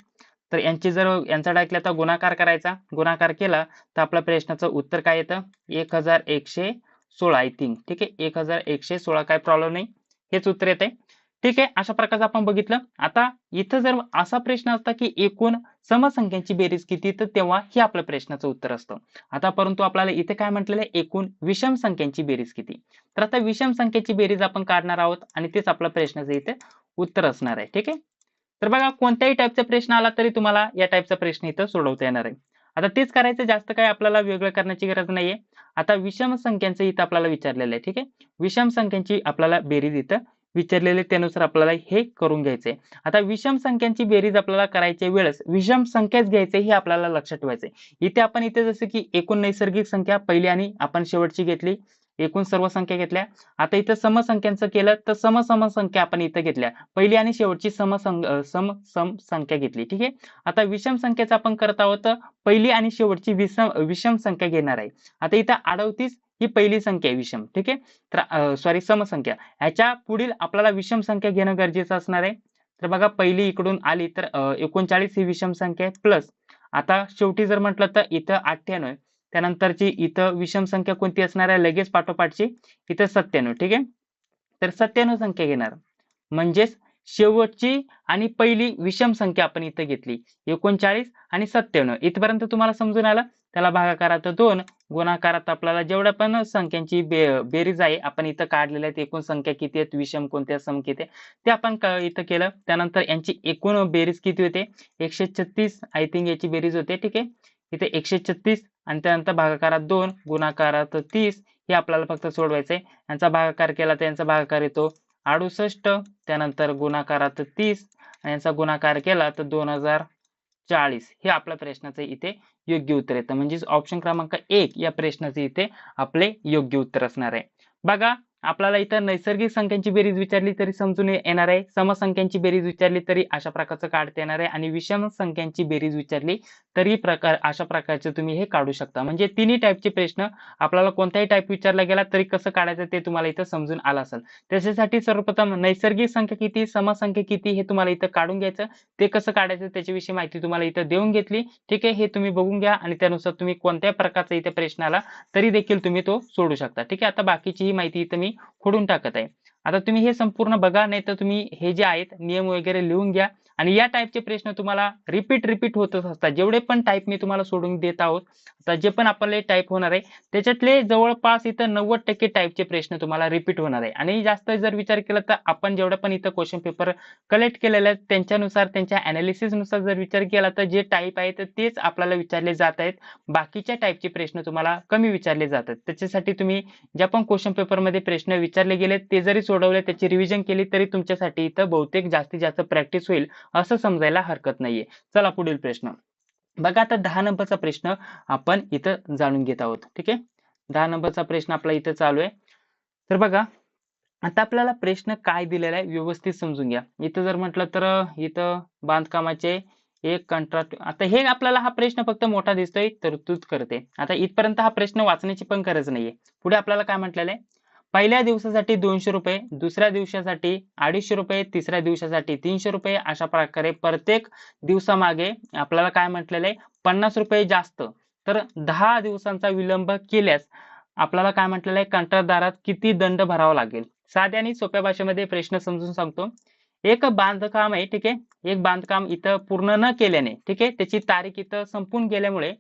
तर यांची जर यांचा डायरेक्टली आता गुणाकार करायचा, गुणाकार केला तर आपल्या प्रश्नाचं उत्तर काय येतं? 1116 आय थिंक, ठीक आहे. 1116 काय प्रॉब्लेम नाही, हेच उत्तर येते, ठीक आहे. अशा प्रकारचं आपण बघितलं. आता इथं जर असा प्रश्न असता की एकूण समसंख्यांची बेरीज किती, तर तेव्हा हे आपल्या प्रश्नाचं उत्तर असतं. आता परंतु आपल्याला इथे काय म्हटलेलं आहे? एकूण विषम संख्यांची बेरीज किती. तर आता विषम संख्येची बेरीज आपण काढणार आहोत आणि तेच आपल्या प्रश्नाचं इथे उत्तर असणार आहे, ठीक आहे. तर बघा कोणत्याही टाईपचा प्रश्न आला तरी तुम्हाला या टाईपचा प्रश्न इथं सोडवता येणार आहे. आता तेच करायचं, जास्त काही आपल्याला वेगळं करण्याची गरज नाहीये. आता विषम संख्यांचं इथं आपल्याला विचारलेलं आहे, ठीक आहे. विषम संख्यांची आपल्याला बेरीज इथं विचारलेले, त्यानुसार आपल्याला हे करून घ्यायचंय. आता विषम संख्यांची बेरीज आपल्याला करायच्या वेळेस विषम संख्याच घ्यायचे हे आपल्याला लक्षात ठेवायचंय. इथे आपण इथे जसं की एकूण नैसर्गिक संख्या पहिली आणि आपण शेवटची घेतली, एकूण सर्व संख्या घेतल्या. आता इथं समसंख्यांचं केलं तर समसंख्या आपण इथं घेतल्या, पहिली आणि शेवटची सम संख्या घेतली, ठीक आहे. आता विषम संख्येचं आपण करत आहोत, पहिली आणि शेवटची विषम संख्या घेणार आहे. आता इथं 38 ही पहिली संख्या आहे विषम, ठीक आहे. तर सॉरी समसंख्या, ह्याच्या पुढील आपल्याला विषम संख्या घेणं गरजेचं असणार आहे. तर बघा पहिली इकडून आली तर 39 ही विषम संख्या आहे प्लस आता शेवटी जर म्हटलं तर इथं 98 आहे. त्यानंतरची इथं विषम संख्या कोणती असणार आहे? लगेच पाठोपाठची इथं 97, ठीक आहे. तर 97 संख्या घेणार, म्हणजेच शेवटची आणि पहिली विषम संख्या आपण इथं घेतली 39 आणि 97. इथपर्यंत तुम्हाला समजून आलं. त्याला भागाकारात 2 गुणाकारात आपल्याला जेवढ्या पण संख्यांची बेरीज आहे आपण इथं काढलेल्या आहेत, एकूण संख्या किती आहेत, विषम कोणत्या, सम किती आहे, ते आपण इथं केलं. त्यानंतर यांची एकूण बेरीज किती होते? 136 आय थिंक याची बेरीज होते, ठीक आहे. इथे 136 आणि त्यानंतर भागाकारात 2 गुणाकारात 30 हे आपल्याला फक्त सोडवायचंय. यांचा भागाकार केला तर यांचा भागाकार येतो 68, त्यानंतर गुणाकारात 30 आणि यांचा गुणाकार केला तर 2040 हे आपल्या प्रश्नाचं इथे योग्य उत्तर येतं. म्हणजेच ऑप्शन क्रमांक 1 या प्रश्नाचे इथे आपले योग्य उत्तर असणार आहे. बघा आपल्याला इथं नैसर्गिक संख्यांची बेरीज विचारली तरी समजून येणार आहे, समसंख्यांची बेरीज विचारली तरी अशा प्रकारचं काढता येणार आहे आणि विषम संख्यांची बेरीज विचारली तरी अशा प्रकारचे तुम्ही हे काढू शकता. म्हणजे तिन्ही टाईपचे प्रश्न आपल्याला कोणताही टाईप विचारला गेला तरी कसं काढायचं ते तुम्हाला इथं समजून आलं असेल. त्याच्यासाठी सर्वप्रथम नैसर्गिक संख्या किती, समसंख्या किती हे तुम्हाला इथं काढून घ्यायचं. ते कसं काढायचं त्याच्याविषयी माहिती तुम्हाला इथं देऊन घेतली. ठीक आहे, हे तुम्ही बघून घ्या आणि त्यानुसार तुम्ही कोणत्याही प्रकारचा इथे प्रश्न आला तरी देखील तुम्ही तो सोडू शकता. ठीक आहे, आता बाकीची ही माहिती इथं मी खोडून टाकत आहे. आता तुम्ही हे संपूर्ण बघा, नाही तर तुम्ही हे जे आहेत नियम वगैरे लिहून घ्या आणि या टाईपचे प्रश्न तुम्हाला रिपीट होतच असतात. जेवढे पण टाईप मी तुम्हाला सोडून देत आहोत, आता जे पण आपले टाईप होणार आहे त्याच्यातले जवळपास इथं 90% टाईपचे प्रश्न तुम्हाला रिपीट होणार आहे. आणि जास्त जर विचार केला तर आपण जेवढे पण इथं क्वेश्चन पेपर कलेक्ट केलेले आहेत त्यांच्यानुसार, त्यांच्या अनालिसिस नुसार जर विचार केला तर जे टाईप आहेत तेच आपल्याला विचारले जात आहेत. बाकीच्या टाईपचे प्रश्न तुम्हाला कमी विचारले जातात. त्याच्यासाठी तुम्ही ज्या पण क्वेश्चन पेपरमध्ये प्रश्न विचारले गेले ते जरी सोडवले, त्याची रिव्हिजन केली तरी तुमच्यासाठी इथं बहुतेक जास्तीत जास्त प्रॅक्टिस होईल असं समजायला हरकत नाहीये. चला पुढील प्रश्न बघा. आता 10 नंबरचा प्रश्न आपण इथं जाणून घेत आहोत. ठीक आहे, 10 नंबरचा प्रश्न आपला इथं चालू आहे. तर बघा आता आपल्याला प्रश्न काय दिलेला आहे व्यवस्थित समजून घ्या. इथं जर म्हटलं तर इथं बांधकामाचे एक कंत्राट, आता हे आपल्याला हा प्रश्न फक्त मोठा दिसतोय तरतूद करते. आता इथपर्यंत हा प्रश्न वाचण्याची पण गरज नाहीये. पुढे आपल्याला काय म्हटलेलं आहे, पहिल्या दिवसासाठी 200 रुपये, दुसऱ्या दिवसासाठी 250 रुपये, तिसऱ्या दिवसासाठी 300 रुपये, अशा प्रकारे प्रत्येक दिवसामागे आपल्याला काय म्हटलेलं आहे 50 रुपये जास्त. तर 10 दिवसांचा विलंब केल्यास आपल्याला काय म्हटलेलं आहे कंत्राटदारास किती दंड भरावा लागेल. साध्या आणि सोप्या भाषेमध्ये प्रश्न समजून सांगतो. एक बांधकाम आहे, ठीक आहे, एक बांधकाम इथं पूर्ण न केल्याने, ठीक आहे, त्याची तारीख इथं संपून गेल्यामुळे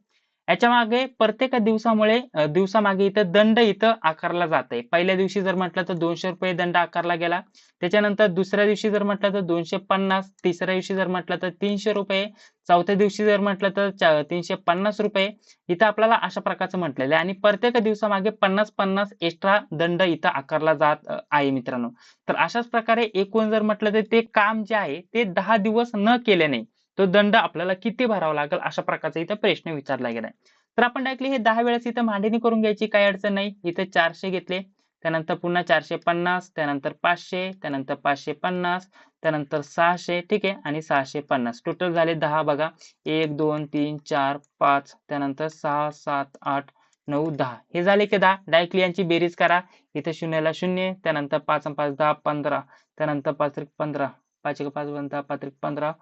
याच्या मागे प्रत्येक दिवसामागे इथं दंड इथं आकारला जाते. पहिल्या दिवशी जर म्हटलं तर 200 रुपये दंड आकारला गेला. त्याच्यानंतर दुसऱ्या दिवशी जर म्हटलं तर 250, तिसऱ्या दिवशी जर म्हटलं तर 300 रुपये, चौथ्या दिवशी जर म्हटलं तर 350 रुपये. इथं आपल्याला अशा प्रकारचं म्हटलेलं आहे आणि प्रत्येक दिवसामागे 50-50 एक्स्ट्रा दंड इथं आकारला जात आहे मित्रांनो. तर अशाच प्रकारे एकूण जर म्हटलं तर ते काम जे आहे ते 10 दिवस न केल्याने तो दंड आपल्याला किती भरावा लागेल अशा प्रकारचा इथं प्रश्न विचारला गेलाय. तर आपण डायरेक्टली हे 10 वेळेस इथं मांडणी करून घ्यायची, काही अडचण नाही. इथे 400 घेतले, त्यानंतर पुन्हा 450, त्यानंतर 500, त्यानंतर 550, त्यानंतर 600, ठीक आहे, आणि 650 टोटल झाले 10. बघा 1 2 3 4 5, त्यानंतर 6 7 8 9 10 हे झाले की 10. डायरेक्टली यांची बेरीज करा. इथे शून्याला शून्य, त्यानंतर 5 आणि 5 10 15, त्यानंतर 5 एक 15, 5 एक 5 10 5 एक 15,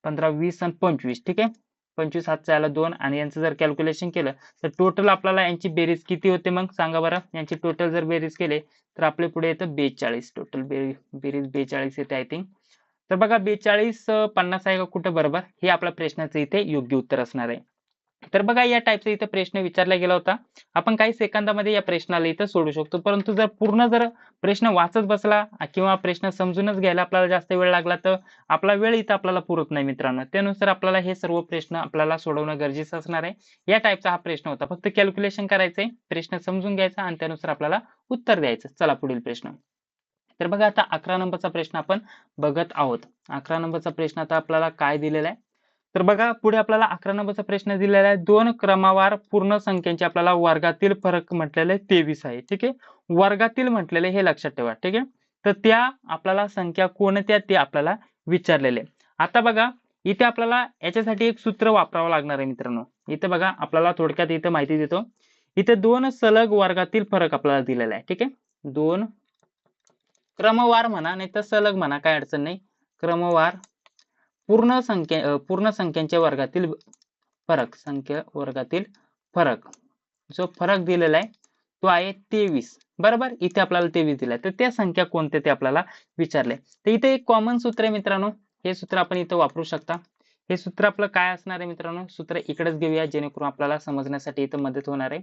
15 20 आणि 25, ठीक आहे. 25 हातचा याला 2 आणि यांचं जर कॅल्क्युलेशन केलं तर टोटल आपल्याला यांची बेरीज किती होते मग सांगा बरं. यांची टोटल जर बेरीज केले तर आपले पुढे येतं 42. टोटल बेरीज 42 येते आय थिंक. तर बघा 42 50 आहे का कुठं बरोबर, हे आपल्या प्रश्नाचं इथे योग्य उत्तर असणार आहे. तर बघा या टाईपचा इथे प्रश्न विचारला गेला होता. आपण काही सेकंदामध्ये या प्रश्नाला इथं सोडू शकतो. परंतु जर पूर्ण प्रश्न वाचत बसला किंवा प्रश्न समजूनच घ्यायला आपल्याला जास्त वेळ लागला तर आपला वेळ इथं आपल्याला पुरत नाही मित्रांनो. त्यानुसार आपल्याला हे सर्व प्रश्न आपल्याला सोडवणं गरजेचं असणार आहे. या टाईपचा हा प्रश्न होता. फक्त कॅल्क्युलेशन करायचंय, प्रश्न समजून घ्यायचा आणि त्यानुसार आपल्याला उत्तर द्यायचं. चला पुढील प्रश्न. तर बघा आता 11 नंबरचा प्रश्न आपण बघत आहोत. 11 नंबरचा प्रश्न आता आपल्याला काय दिलेला आहे. तर बघा पुढे आपल्याला 11 नंबरचा प्रश्न दिलेला आहे. 2 क्रमवार पूर्ण संख्यांचे आपल्याला वर्गातील फरक म्हटलेले 23 आहे. ठीक आहे, वर्गातील म्हटलेले हे लक्षात ठेवा. ठीक आहे, तर त्या आपल्याला संख्या कोणत्या ते आपल्याला विचारलेले. आता बघा इथे आपल्याला याच्यासाठी एक सूत्र वापरावं लागणार आहे मित्रांनो. इथे बघा आपल्याला थोडक्यात इथे माहिती देतो. इथे 2 सलग वर्गातील फरक आपल्याला दिलेला आहे. ठीक आहे, 2 क्रमवार म्हणा नाही तर सलग म्हणा, काय अडचण नाही. क्रमवार पूर्ण संख्यांच्या वर्गातील फरक, जो फरक दिलेला आहे तो आहे 23. बरोबर, इथे आपल्याला 23 दिलाय. तर त्या संख्या कोणत्या ते आपल्याला विचारले. तर इथे एक कॉमन सूत्र आहे मित्रांनो. हे सूत्र आपण इथं वापरू शकता. हे सूत्र आपलं काय असणार आहे मित्रांनो, सूत्र इकडेच घेऊया जेणेकरून आपल्याला समजण्यासाठी इथं मदत होणार आहे.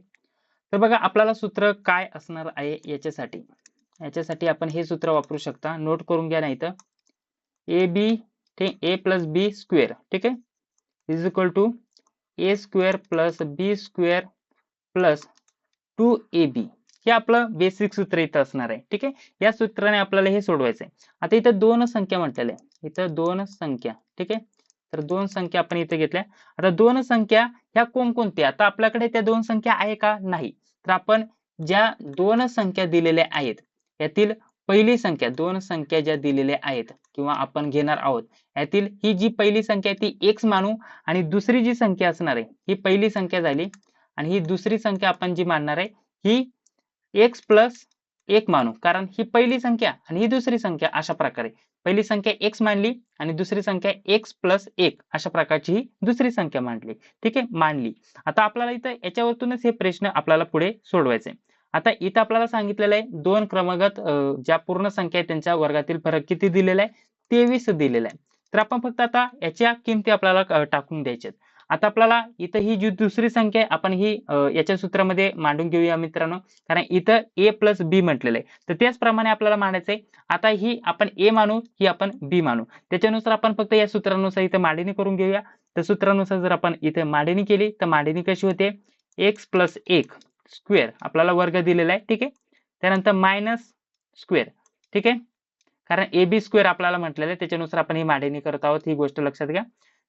तर बघा आपल्याला सूत्र काय असणार आहे याच्यासाठी आपण हे सूत्र वापरू शकता. नोट करून घ्या. नाही तर A B A plus B square, ठीक आहे, is equal to A square plus B square plus 2ab. हे आपलं बेसिक सूत्र इथं असणार आहे. ठीक आहे, या सूत्राने आपल्याला हे सोडवायचंय. आता इथं 2 संख्या म्हटलेल्या आहे, इथं 2 संख्या. ठीक आहे, तर 2 संख्या आपण इथे घेतल्या. आता 2 संख्या ह्या कोणकोणत्या, आता आपल्याकडे त्या 2 संख्या आहे का नाही. तर आपण ज्या 2 संख्या दिलेल्या आहेत यातील पहिली संख्या, दोन संख्या ज्या दिलेल्या आहेत किंवा आपण घेणार आहोत, यातील ही जी पहिली संख्या आहे ती x मानू आणि दुसरी जी संख्या असणार आहे ही पहिली संख्या झाली आणि ही दुसरी संख्या आपण जी मानणार आहे ही x प्लस 1 मानू, कारण ही पहिली संख्या आणि ही दुसरी संख्या अशा प्रकारे पहिली संख्या x मानली आणि दुसरी संख्या x प्लस 1 अशा प्रकारची ही दुसरी संख्या मांडली. ठीक आहे, मांडली. आता आपल्याला इथं याच्यावरतूनच हे प्रश्न आपल्याला पुढे सोडवायचे. आता इथं आपल्याला सांगितलेलं आहे दोन क्रमागत ज्या पूर्ण संख्या आहेत त्यांच्या वर्गातील फरक किती दिलेला आहे, 23 दिलेला आहे. तर आपण फक्त आता याच्या किमती आपल्याला टाकून द्यायच्यात. आता आपल्याला इथं ही जी दुसरी संख्या आहे आपण ही याच्या सूत्रामध्ये मांडून घेऊया मित्रांनो, कारण इथं a प्लस बी म्हटलेलं आहे. तर त्याचप्रमाणे आपल्याला मांडायचंय. आता ही आपण a मानू, ही आपण b मानू. त्याच्यानुसार आपण फक्त या सूत्रानुसार इथं मांडणी करून घेऊया. तर सूत्रानुसार जर आपण इथे मांडणी केली तर मांडणी कशी होते, x प्लस 1 स्क्वेअर आपल्याला वर्ग दिलेला आहे. ठीक आहे, त्यानंतर मायनस स्क्वेअर. ठीक आहे, कारण ए बी स्क्वेअर आपल्याला म्हटलेलं आहे त्याच्यानुसार आपण ही मांडणी करत आहोत, ही गोष्ट लक्षात घ्या.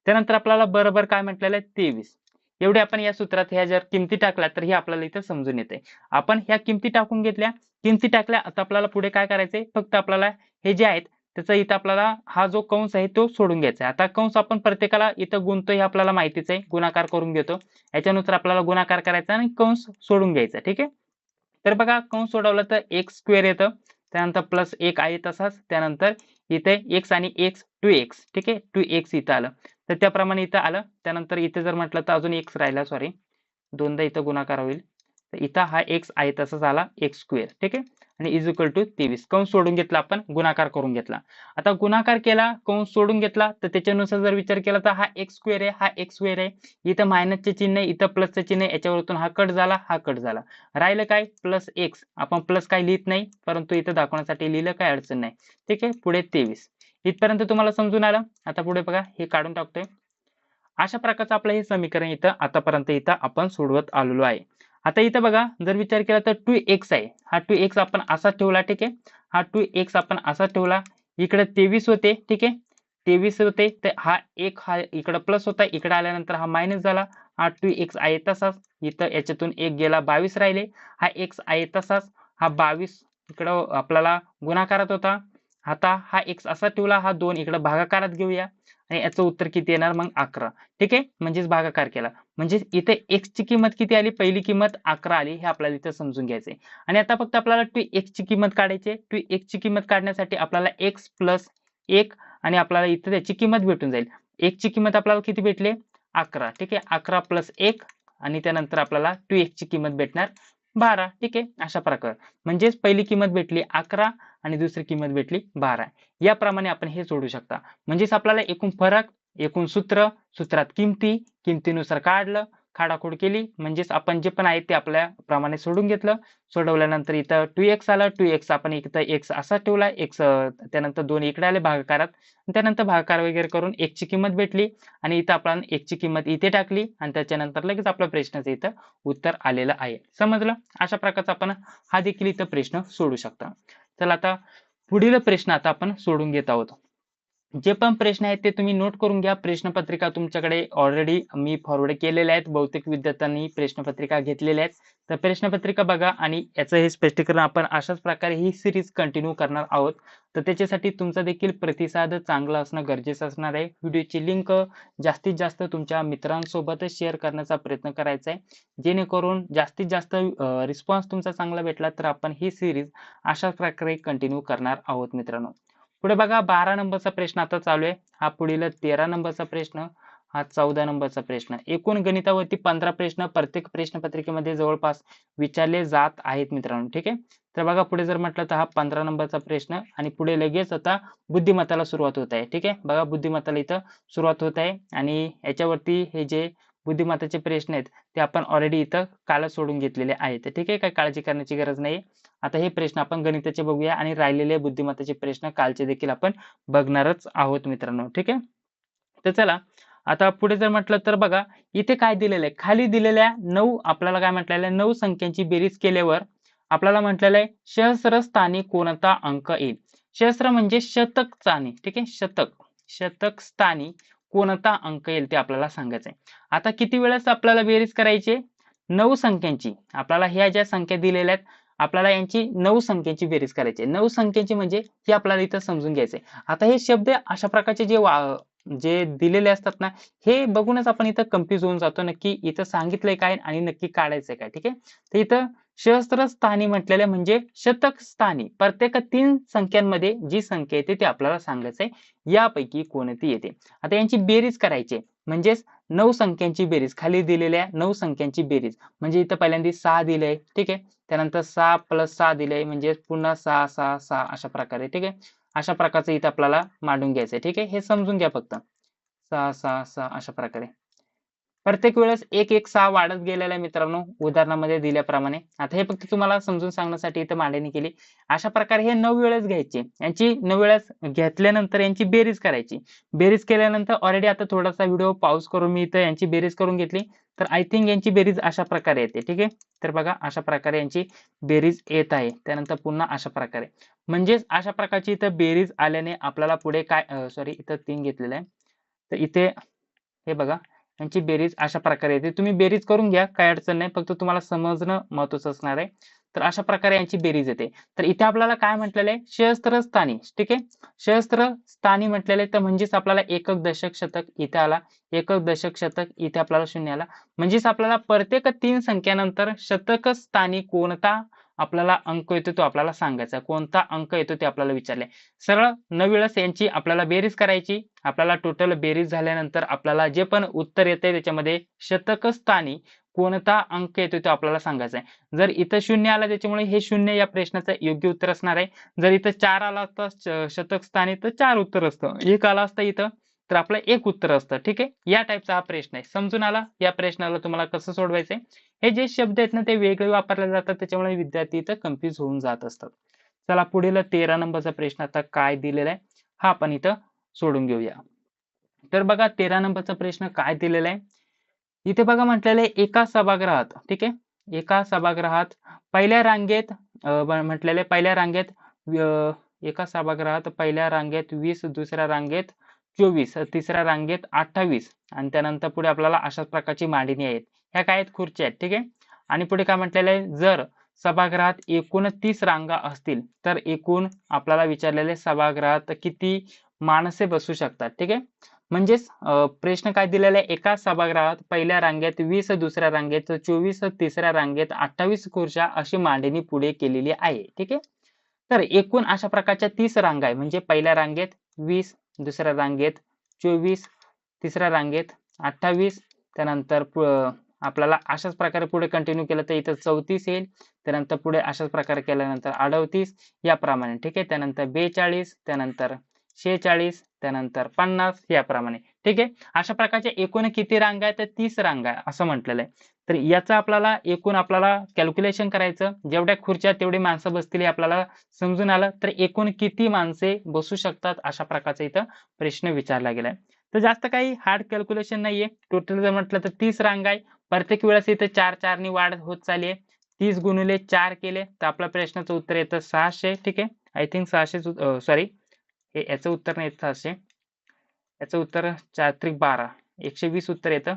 त्यानंतर आपल्याला बरोबर काय म्हटलेलं आहे, 23. एवढे आपण या सूत्रात ह्या जर किमती टाकल्या तर ही आपल्याला इथं समजून येते. आपण ह्या किमती टाकून घेतल्या, किमती टाकल्या. आता आपल्याला पुढे काय करायचंय, फक्त आपल्याला हे जे आहेत त्याचा इथं आपल्याला हा जो कंस आहे तो सोडून घ्यायचा आहे. आता कंस आपण प्रत्येकाला इथं गुणतो हे आपल्याला माहितीच आहे, गुणाकार करून घेतो. याच्यानुसार आपल्याला गुणाकार करायचा आणि कंस सोडून घ्यायचा. ठीक आहे, तर बघा कंस सोडवलं तर एक्स स्क्वेअर येतं, त्यानंतर प्लस 1 आहे तसाच, त्यानंतर इथे x आणि x 2x. ठीक आहे, 2x इथं आलं, तर त्याप्रमाणे इथं आलं. त्यानंतर इथे जर म्हटलं तर अजून x राहिला, सॉरी दोनदा इथं गुणाकार होईल. तर इथं हा x आहे तसाच आला, x स्क्वेअर. ठीक आहे, आणि इज इक्वल टू 23. कंस सोडून घेतला, आपण गुणाकार करून घेतला. आता गुणाकार केला, कंस सोडून घेतला, तर त्याच्यानुसार जर विचार केला तर हा x स्क्वेअर आहे, हा x स्क्वेअर आहे. इथं मायनसचे चिन्ह आहे, इथं प्लसचे चिन्ह आहे, याच्यावरतून हा कट झाला, हा कट झाला. राहिलं काय, प्लस x. आपण प्लस काय लिहित नाही, परंतु इथं दाखवण्यासाठी लिहिलं, काय अडचण नाही. ठीक आहे, पुढे 23. इथपर्यंत तुम्हाला समजून आलं. आता पुढे बघा, हे काढून टाकतोय. अशा प्रकारचं आपलं हे समीकरण इथं आतापर्यंत इथं आपण सोडवत आलेलो आहे. आता इथं बघा जर विचार केला तर 2x आहे, हा 2x आपण असाच ठेवला. ठीक आहे, हा 2x आपण असाच ठेवला. इकडे 23 होते. ठीक आहे, 23 होते, तर हा एक हा इकडे प्लस होता, इकडे आल्यानंतर हा मायनस झाला. हा 2x आहे तसाच, इथं याच्यातून एक गेला, 22 राहिले. हा x आहे तसाच, हा 22 इकडं आपल्याला गुणाकारात होता. आता हा x असा ठेवला, हा 2 इकडे भागाकारात घेऊया आणि याचं उत्तर किती येणार मग 11. ठीक आहे, म्हणजेच भागाकार केला, म्हणजे इथे x ची किंमत किती आली, पहिली किंमत 11 आली, हे आपल्याला इथं समजून घ्यायचंय. आणि आता फक्त आपल्याला 2x ची किंमत काढायची आहे. 2x ची किंमत काढण्यासाठी आपल्याला x प्लस 1 आणि आपल्याला इथं त्याची किंमत भेटून जाईल. x ची किंमत आपल्याला किती भेटली, 11. ठीक आहे, 11 प्लस 1 आणि त्यानंतर आपल्याला 2x ची किंमत भेटणार 12. ठीक आहे, अशा प्रकार म्हणजेच पहिली किंमत भेटली 11 आणि दुसरी किंमत भेटली 12. याप्रमाणे आपण हे सोडू शकता. म्हणजेच आपल्याला एकूण फरक, एकूण सूत्र, सूत्रात किमती, किमतीनुसार काढलं, खाडाखोड केली, म्हणजेच आपण जे पण आहे ते आपल्या प्रमाणे सोडून घेतलं. सोडवल्यानंतर इथं 2x आलं, 2x आपण इथं x असा ठेवला, x त्यानंतर 2 इकडे आले भागाकारात, त्यानंतर भागाकार वगैरे करून x ची किंमत भेटली आणि इथं आपण x ची किंमत इथे टाकली आणि त्याच्यानंतर लगेच आपल्या प्रश्नाचं इथं उत्तर आलेलं आहे. समजलं? अशा प्रकारचा आपण हा देखील इथं प्रश्न सोडू शकता. चला आता पुढील प्रश्न आता आपण सोडून घेत आहोत. जे पण प्रश्न आहेत ते तुम्ही नोट करून घ्या. प्रश्नपत्रिका तुमच्याकडे ऑलरेडी मी फॉरवर्ड केलेल्या आहेत. बहुतेक विद्यार्थ्यांनी प्रश्नपत्रिका घेतलेल्या आहेत. तर प्रश्नपत्रिका बघा आणि याचं हे स्पष्टीकरण आपण अशाच प्रकारे ही सिरीज कंटिन्यू करणार आहोत. तर त्याच्यासाठी तुमचा देखील प्रतिसाद चांगला असणं गरजेचं असणार आहे. व्हिडिओची लिंक जास्तीत जास्त तुमच्या मित्रांसोबत शेअर करण्याचा प्रयत्न करायचा आहे, जेणेकरून जास्तीत जास्त रिस्पॉन्स तुमचा चांगला भेटला तर आपण ही सिरीज अशाच प्रकारे कंटिन्यू करणार आहोत मित्रांनो. पुढे बघा 12 नंबरचा प्रश्न आता चालू आहे. हा पुढील 13 नंबरचा प्रश्न, हा 14 नंबरचा प्रश्न. एकूण गणितावरती 15 प्रश्न प्रत्येक प्रश्नपत्रिकेमध्ये जवळपास विचारले जात आहेत मित्रांनो. ठीक आहे, तर बघा पुढे जर म्हटलं तर हा 15 नंबरचा प्रश्न आणि पुढे लगेच आता बुद्धिमत्ताला सुरुवात होत आहे. ठीक आहे, बघा बुद्धिमत्ताला इथं सुरुवात होत आहे आणि याच्यावरती हे जे बुद्धिमत्ताचे प्रश्न आहेत ते आपण ऑलरेडी इथं कालच सोडून घेतलेले आहेत. ठीक आहे, काही काळजी करण्याची गरज नाही. आता हे प्रश्न आपण गणिताचे बघूया आणि राहिलेले बुद्धिमत्ताचे प्रश्न कालचे देखील आपण बघणारच आहोत मित्रांनो. ठीक आहे, तर चला आता पुढे जर म्हटलं तर बघा इथे काय दिलेलं आहे, खाली दिलेल्या 9 आपल्याला काय म्हटलेलं आहे, 9 संख्यांची बेरीज केल्यावर आपल्याला म्हटलेलं आहे सहस्र स्थानी कोणता अंक येईल. सहस्र म्हणजे शतक स्थानी. ठीक आहे, शतक स्थानी कोणता अंक येईल ते आपल्याला सांगायचं आहे. आता किती वेळेस आपल्याला बेरीज करायची, 9 संख्यांची. आपल्याला ह्या ज्या संख्या दिलेल्या आहेत आपल्याला यांची 9 संख्येची बेरीज करायची आहे. 9 संख्येची म्हणजे हे आपल्याला इथं समजून घ्यायचंय. आता हे शब्द अशा प्रकारचे जे दिलेले असतात ना, हे बघूनच आपण इथं कन्फ्यूज होऊन जातो. नक्की इथं सांगितलंय काय आणि नक्की काढायचंय काय, ठीक आहे? तर इथं सहस्त्रस्थानी म्हटलेलं म्हणजे शतक स्थानी प्रत्येक 3 संख्यांमध्ये जी संख्या येते ते आपल्याला सांगायचंय. यापैकी कोणती येते? आता यांची बेरीज करायची म्हणजेच 9 संख्यांची बेरीज, खाली दिलेल्या 9 संख्यांची बेरीज. म्हणजे इथं पहिल्यांदा 6 दिलंय, ठीक आहे? त्यानंतर 6 + 6 दिलंय म्हणजे पुन्हा 6, 6, 6 अशा प्रकारे, ठीक आहे? अशा प्रकारचं इथं आपल्याला मांडून घ्यायचंय, ठीक आहे? हे समजून घ्या फक्त. 6, 6, 6 अशा प्रकारे. प्रत्येक वेळेस 1, 1, 6 वाढत गेलेला आहे मित्रांनो, उदाहरणामध्ये दिल्याप्रमाणे. आता हे फक्त तुम्हाला समजून सांगण्यासाठी इथं मांडणी केली. अशा प्रकारे हे 9 वेळेस घ्यायचे. यांची 9 वेळेस घेतल्यानंतर यांची बेरीज करायची. बेरीज केल्यानंतर ऑलरेडी आता थोडासा व्हिडिओ पॉज करून मी इथं यांची बेरीज करून घेतली. तर आय थिंक यांची बेरीज अशा प्रकारे येते, ठीक आहे? तर बघा अशा प्रकारे यांची बेरीज येत आहे. त्यानंतर पुन्हा अशा प्रकारे. म्हणजेच अशा प्रकारची इथं बेरीज आल्याने आपल्याला पुढे काय सॉरी इथं 3 घेतलेलं आहे. तर इथे हे बघा यांची बेरीज अशा प्रकारे येते. तुम्ही बेरीज करून घ्या, काही अडचण नाही. फक्त तुम्हाला समजणं महत्त्वाचं असणार आहे. तर अशा प्रकारे यांची बेरीज येते. तर इथे आपल्याला काय म्हटलेलं आहे? सहस्त्रस्थानी, ठीक आहे? सहस्त्रस्थानी म्हटलेलं आहे तर म्हणजेच आपल्याला एकक, दशक, शतक इथे आला. एकक, दशक, शतक इथे आपल्याला 0 आला. म्हणजेच आपल्याला प्रत्येक 3 संख्यानंतर शतक स्थानी कोणता आपल्याला अंक येतो तो आपल्याला सांगायचा. कोणता अंक येतो ते आपल्याला विचारलंय. सरळ 9 वेळेस यांची आपल्याला बेरीज करायची. आपल्याला टोटल बेरीज झाल्यानंतर आपल्याला जे पण उत्तर येतंय त्याच्यामध्ये शतक स्थानी कोणता अंक येतो तो आपल्याला सांगायचा आहे. जर इथं 0 आला त्याच्यामुळे हे 0 या प्रश्नाचं योग्य उत्तर असणार आहे. जर इथं 4 आला असता शतक स्थानी तर 4 उत्तर असतं. 1 आला असता इथं तर आपलं 1 उत्तर असतं, ठीक आहे? या टाईपचा हा प्रश्न आहे. समजून आला? या प्रश्नाला तुम्हाला कसं सोडवायचंय? हे जे शब्द आहेत ना ते वेगळे वापरले जातात त्याच्यामुळे विद्यार्थी इथं कन्फ्यूज होऊन जात असतात. चला पुढील 13 नंबरचा प्रश्न आता काय दिलेला आहे हा आपण इथं सोडून घेऊया. तर बघा 13 नंबरचा प्रश्न काय दिलेला आहे? इथे बघा म्हटलेलं आहे एका सभागृहात, ठीक आहे? एका सभागृहात पहिल्या रांगेत म्हटलेलं आहे पहिल्या रांगेत एका सभागृहात पहिल्या रांगेत 20, दुसऱ्या रांगेत 24, तिसऱ्या रांगेत 28 आणि त्यानंतर पुढे आपल्याला अशाच प्रकारची मांडणी आहेत. ह्या काय आहेत? खुर्च्या आहेत, ठीक आहे? आणि पुढे काय म्हटलेलं आहे? जर सभागृहात एकूण 30 रांगा असतील तर एकूण आपल्याला विचारलेले सभागृहात किती माणसे बसू शकतात, ठीक आहे? म्हणजेच प्रश्न काय दिलेला आहे? एका सभागृहात पहिल्या रांगेत 20, दुसऱ्या रांगेत 24, तिसऱ्या रांगेत 28 खुर्च्या अशी मांडणी पुढे केलेली आहे, ठीक आहे? तर एकूण अशा प्रकारच्या 30 रांगा आहे. म्हणजे पहिल्या रांगेत 20, दुसऱ्या रांगेत 24, तिसऱ्या रांगेत 28 त्यानंतर आपल्याला अशाच प्रकारे पुढे कंटिन्यू केलं तर इथं 34 येईल. त्यानंतर पुढे अशाच प्रकारे केल्यानंतर 38 याप्रमाणे, ठीक आहे? त्यानंतर 42 त्यानंतर 46 त्यानंतर 50 याप्रमाणे, ठीक आहे? अशा प्रकारच्या एकूण किती रांगा आहेत? तर 30 रांगा आहे असं म्हटलेलं आहे. तर याचं आपल्याला एकूण आपल्याला कॅल्क्युलेशन करायचं. जेवढ्या खुर्च्या तेवढी माणसं बसतील हे आपल्याला समजून आलं. तर एकूण किती माणसे बसू शकतात अशा प्रकारचा इथं प्रश्न विचारला गेलाय. तर जास्त काही हार्ड कॅल्क्युलेशन नाहीये. टोटल जर म्हटलं तर 30 रांगा आहे. प्रत्येक वेळेस इथं 4-4 नी वाढ होत चालली आहे. 30 गुणिले 4 केले तर आपल्या प्रश्नाचं उत्तर येतं 600, ठीक आहे? आय थिंक 600 सॉरी हे याचं उत्तर नाही 600. याचं उत्तर 4 त्रिक 12 120 उत्तर येतं.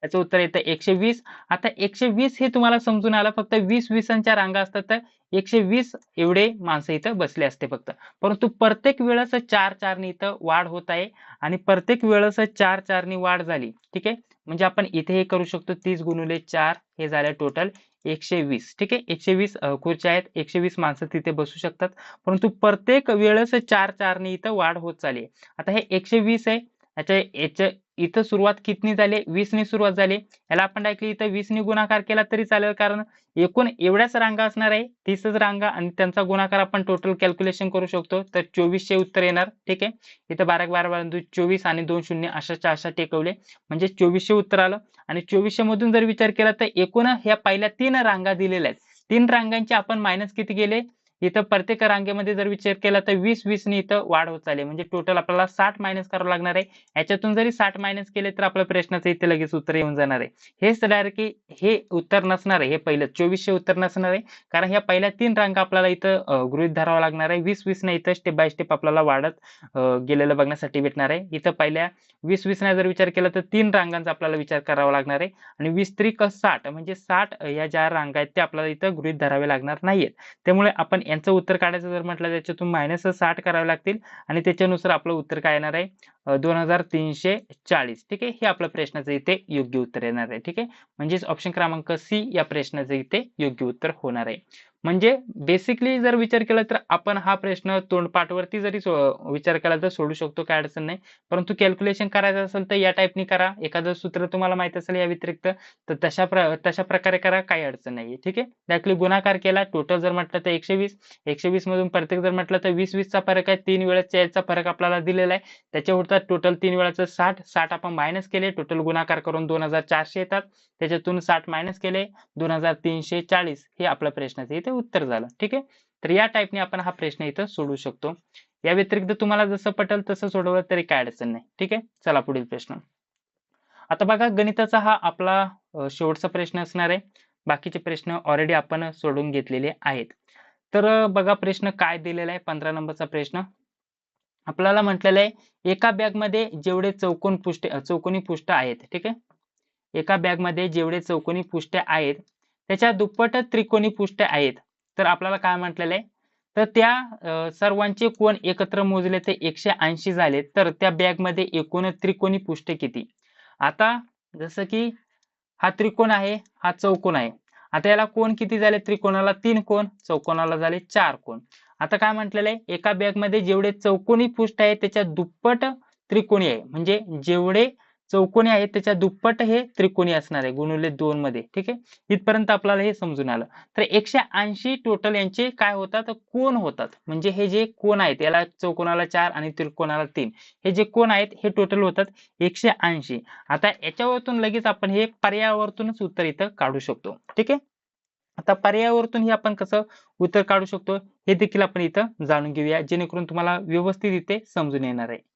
याचं उत्तर येतं 120. आता 120 हे तुम्हाला समजून आलं. फक्त 20-20च्या रांगा असतात तर 120 एवढे माणसं इथं बसले असते फक्त. परंतु प्रत्येक वेळेस 4-4 नी इथं वाढ होत आहे आणि प्रत्येक वेळेस 4-4 नी वाढ झाली, ठीक आहे? म्हणजे आपण इथे हे करू शकतो 30 गुणिले 4 हे झालं टोटल 120, ठीक आहे? 120 खुर्च्या आहेत. 120 माणसं तिथे बसू शकतात. परंतु प्रत्येक वेळेस 4-4 नी इथं वाढ होत चालली आहे. आता हे 120 आहे. याच्या इथं सुरुवात कितनी झाली? 20 नी सुरुवात झाली. याला आपण डायरेक्टली इथं 20 नी गुणाकार केला तरी चालेल कारण एकूण एवढ्याच रांगा असणार आहे. 30च रांगा आणि त्यांचा गुणाकार आपण टोटल कॅल्क्युलेशन करू शकतो. तर 2400 उत्तर येणार, ठीक आहे? इथं 12 12 12 24 आणि 2 शून्य अशाच्या अशा टेकवले म्हणजे 2400 उत्तर आलं आणि 2400 मधून जर विचार केला तर एकूण ह्या पहिल्या 3 रांगा दिलेल्या आहेत. 3 रांगांचे आपण मायनस किती केले? इथं प्रत्येक रांगेमध्ये जर विचार केला तर 20-20 ने इथं वाढ होत चालली, म्हणजे टोटल आपल्याला 60 मायनस करावं लागणार आहे. याच्यातून जरी 60 मायनस केले तर आपल्या प्रश्नाचं इथे लगेच उत्तर येऊन जाणार आहे. हेच डायरेक्टली हे उत्तर नसणार आहे, हे पहिलं 2400 उत्तर नसणार आहे, कारण ह्या पहिल्या 3 रांगा आपल्याला इथं गृहीत धरावं लागणार आहे. 20-20 ने इथं स्टेप बाय स्टेप आपल्याला वाढत गेलेलं बघण्यासाठी भेटणार आहे. इथं पहिल्या 20-20 ने जर विचार केला तर 3 रांगांचा आपल्याला विचार करावा लागणार आहे आणि 20 त्रिक 60 म्हणजे 60 या ज्या रांगा आहेत त्या आपल्याला इथं गृहीत धरावे लागणार नाहीयेत. त्यामुळे आपण यांचं उत्तर काढायचं जर म्हटलं त्याच्यातून -60 करावे लागतील आणि त्याच्यानुसार आपलं उत्तर काय येणार आहे 2340. ठीक आहे, हे आपल्या प्रश्नाचं इथे योग्य उत्तर येणार आहे. ठीक आहे, म्हणजेच ऑप्शन क्रमांक सी या प्रश्नाचं इथे योग्य उत्तर होणार आहे. म्हणजे बेसिकली जर विचार केला तर आपण हा प्रश्न तोंडपाठवरती जरी विचार केला तर सोडू शकतो, काय अडचण नाही. परंतु कॅल्क्युलेशन करायचं असेल तर या टाईपनी करा. एखादं सूत्र तुम्हाला माहित असेल या व्यतिरिक्त तर तशा प्रकारे करा, काही अडचण नाहीये. ठीक आहे, डायरेक्टली गुणाकार केला, टोटल जर म्हटलं तर 120, 120 मधून प्रत्येक जर म्हटलं तर 20-20 चा फरक आहे, 3 वेळेचा याचा फरक आपल्याला दिलेला आहे. त्याच्या उरतात टोटल 3 वेळाचं 60, 60 आपण मायनस केले, टोटल गुणाकार करून 2400 येतात. त्याच्यातून 60 मायनस केले 2340, हे आपल्या प्रश्नाचं इथे उत्तर झालं. ठीक आहे, तर या टाईपने आपण हा प्रश्न इथं सोडवू शकतो. या व्यतिरिक्त तुम्हाला जसं पटेल तसं सोडवलं तरी काय अडचण नाही. ठीक आहे, चला पुढील प्रश्न. आता बघा गणिताचा हा आपला शेवटचा प्रश्न असणार आहे. बाकीचे प्रश्न ऑलरेडी आपण सोडवून घेतलेले आहेत. तर बघा प्रश्न काय दिलेला आहे. 15 नंबरचा प्रश्न आपल्याला म्हटलेलं आहे, एका बॅगमध्ये जेवढे चौकोनी पृष्ठ आहेत. ठीक आहे, एका बॅगमध्ये जेवढे चौकोनी पृष्ठ आहेत त्याच्या दुप्पट त्रिकोणी पृष्ठ आहेत. तर आपल्याला काय म्हटलेलं आहे, तर त्या सर्वांचे कोन एकत्र मोजले ते 180 झाले, तर त्या बॅगमध्ये एकूण त्रिकोणी पृष्ठ किती? आता जसं की हा त्रिकोण आहे, हा चौकोन आहे. आता याला कोन किती झाले? त्रिकोणाला 3 कोन, चौकोनाला झाले 4 कोन. आता काय म्हटलेलं आहे, एका बॅगमध्ये जेवढे चौकोनी पृष्ठ आहे त्याच्या दुप्पट त्रिकोणी आहे, म्हणजे जेवढे चौकोनी आहेत त्याच्या दुप्पट हे त्रिकोणी असणार आहे गुणिले 2 मध्ये. ठीक आहे, इथपर्यंत आपल्याला हे समजून आलं. तर 180 टोटल यांचे काय होतात? कोन होतात. म्हणजे हे जे कोन आहेत याला चौकोनाला 4 आणि त्रिकोणाला 3, हे जे कोन आहेत हे टोटल होतात 180. आता याच्यावरतून लगेच आपण हे पर्यायावरतूनच उत्तर इथं काढू शकतो. ठीक आहे, आता पर्यायावरतून हे आपण कसं उत्तर काढू शकतो हे देखील आपण इथं जाणून घेऊया, जेणेकरून तुम्हाला व्यवस्थित इथे समजून येणार आहे.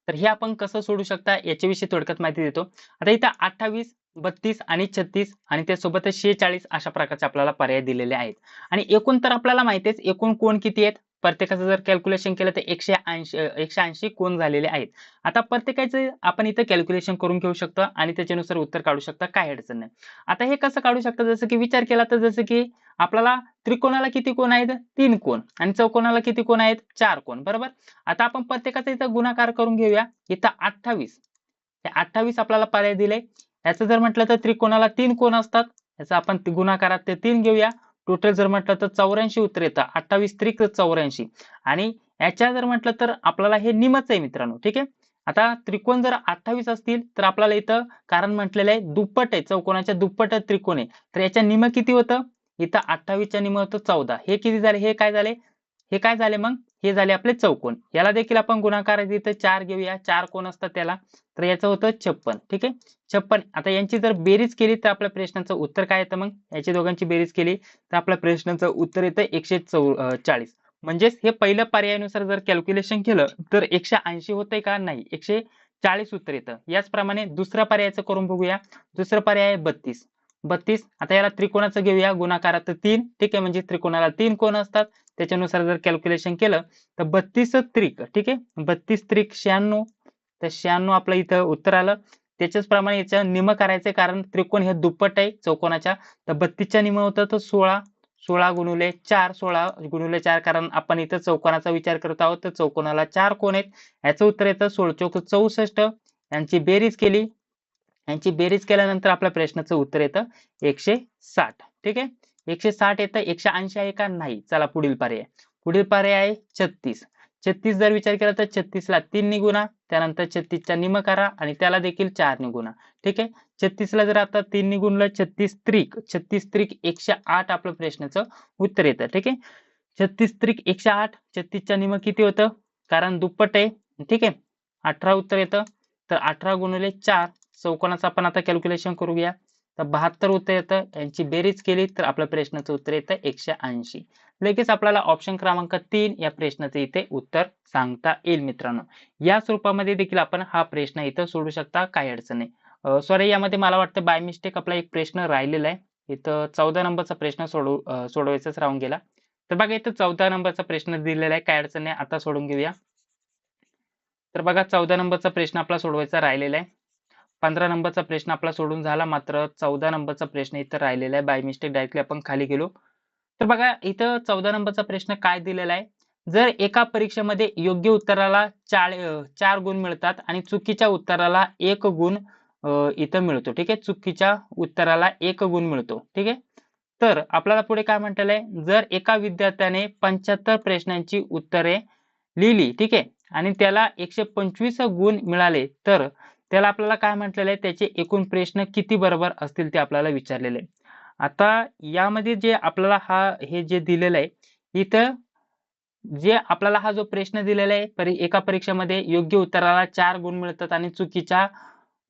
तर हे आपण कसं सोडू शकता याच्याविषयी थोडक्यात माहिती देतो. आता इथं 28, 32 आणि 36 आणि त्यासोबतच 46 अशा प्रकारचे आपल्याला पर्याय दिलेले आहेत. आणि एकूण तर आपल्याला माहिती आहे एकूण कोण किती आहेत. प्रत्येकाचं जर कॅल्क्युलेशन केलं तर 180 कोण झालेले आहेत. आता प्रत्येकाचं आपण इथं कॅल्क्युलेशन करून घेऊ शकतो आणि त्याच्यानुसार उत्तर काढू शकता, काही अडचण नाही. आता हे कसं काढू शकता, जसं की विचार केला तर जसं की आपल्याला त्रिकोणाला किती कोण आहेत? 3 कोण आणि चौकोनाला किती कोण आहेत? 4 कोण, बरोबर. आता आपण प्रत्येकाचा इथं गुणाकार करून घेऊया. इथं 28, हे 28 आपल्याला पर्याय दिले. याचं जर म्हटलं तर त्रिकोणाला 3 कोण असतात, याचा आपण गुणाकारात ते 3 घेऊया. टोटल जर म्हटलं तर 84 उत्तर येतं. 28 त्रिक 84 आणि याच्या जर म्हटलं तर आपल्याला हे निमच आहे मित्रांनो. ठीक आहे, आता त्रिकोण जर 28 असतील तर आपल्याला इथं कारण म्हटलेलं आहे दुप्पट आहे, चौकोनाच्या दुप्पट त्रिकोण आहे, तर याच्या निम किती होतं? इथं 28 च्या निम होतं 14. हे किती झाले? हे काय झाले? हे काय झाले मग? हे झाले आपले चौकोन. याला देखील आपण गुणाकार इथं 4 घेऊया. 4 कोण असतात त्याला, तर याचं होतं 56. ठीक आहे, 56. आता यांची जर बेरीज केली तर आपल्या प्रश्नाचं उत्तर काय येतं? मग याची दोघांची बेरीज केली तर आपल्या प्रश्नाचं उत्तर येतं 140. म्हणजेच हे पहिल्या पर्यायानुसार जर कॅल्क्युलेशन केलं तर 180 होतंय का? नाही, 140 उत्तर येतं. याचप्रमाणे दुसऱ्या पर्यायाचं करून बघूया. दुसरा पर्याय आहे 32. 32. आता याला त्रिकोणाचं घेऊया गुणाकारात 3. ठीक आहे, म्हणजे त्रिकोणाला 3 कोण असतात, त्याच्यानुसार जर कॅल्क्युलेशन केलं तर 32 त्रिक. ठीक आहे, 32 त्रिक 96, तर 96 आपलं इथं उत्तर आलं. त्याच्याच प्रमाणे याचं निम करायचंय, कारण त्रिकोण हे दुप्पट आहे चौकोनाच्या, तर 32 च्या निम होतं तर 16. 16 गुणिले 4, 16 गुणिले 4, कारण आपण इथं चौकोनाचा विचार करत आहोत, तर चौकोनाला 4 कोण आहेत. याचं उत्तर येतं 16 चौक 64. यांची बेरीज केली, यांची बेरीज केल्यानंतर आपल्या प्रश्नाचं उत्तर येतं 160. ठीक आहे, 160 येतं. 180 आहे का? नाही. चला पुढील पर्याय. पुढील पर्याय आहे 36. 36 जर विचार केला तर 36 ला 3 ने गुणा, त्यानंतर 36 चा निम करा आणि त्याला देखील 4 ने गुणा. ठीक आहे, 36 ला जर आता 3 ने गुणलं 36 त्रिक 108 आपलं प्रश्नाचं उत्तर येतं. ठीक आहे, 36 त्रिक 108. 36 चा निम किती होतं? कारण दुप्पट आहे. ठीक आहे, 18 उत्तर येतं. तर 18 गुणिले 4, चौकोनाचं आपण आता कॅल्क्युलेशन करूया. तर 72 उत्तर येतं. यांची बेरीज केली तर आपल्या प्रश्नाचं उत्तर येतं 180. लगेच आपल्याला ऑप्शन क्रमांक 3 या प्रश्नाचे इथे उत्तर सांगता येईल मित्रांनो. या स्वरूपामध्ये देखील आपण हा प्रश्न इथं सोडवू शकता, काही अडचण नाही. सॉरी, यामध्ये मला वाटतं बाय मिस्टेक आपला एक प्रश्न राहिलेला आहे. इथं 14 नंबरचा प्रश्न सोडवायचाच राहून गेला. तर बघा इथं 14 नंबरचा प्रश्न दिलेला आहे, काही अडचण नाही. आता सोडून घेऊया. तर बघा 14 नंबरचा प्रश्न आपला सोडवायचा राहिलेला आहे. 15 नंबरचा प्रश्न आपला सोडून झाला, मात्र 14 नंबरचा प्रश्न इथं राहिलेला आहे. बाय मिस्टेक डायरेक्टली आपण खाली गेलो. तर बघा इथं 14 नंबरचा प्रश्न काय दिलेला आहे. जर एका परीक्षेमध्ये योग्य उत्तराला 4 गुण मिळतात आणि चुकीच्या उत्तराला 1 गुण इथं मिळतो. ठीक आहे. चुकीच्या उत्तराला 1 गुण मिळतो. ठीक आहे. तर आपल्याला पुढे काय म्हटलेलं आहे, जर एका विद्यार्थ्याने 75 प्रश्नांची उत्तरे लिहिली, ठीक आहे, आणि त्याला 125 गुण मिळाले, तर त्याला आपल्याला काय म्हटलेलं आहे, त्याचे एकूण प्रश्न किती बरोबर असतील ते आपल्याला विचारलेले आहे. आता यामध्ये जे आपल्याला हे जे दिलेलं आहे, इथं जे आपल्याला हा जो प्रश्न दिलेला आहे, एका परीक्षेमध्ये योग्य उत्तराला 4 गुण मिळतात आणि चुकीच्या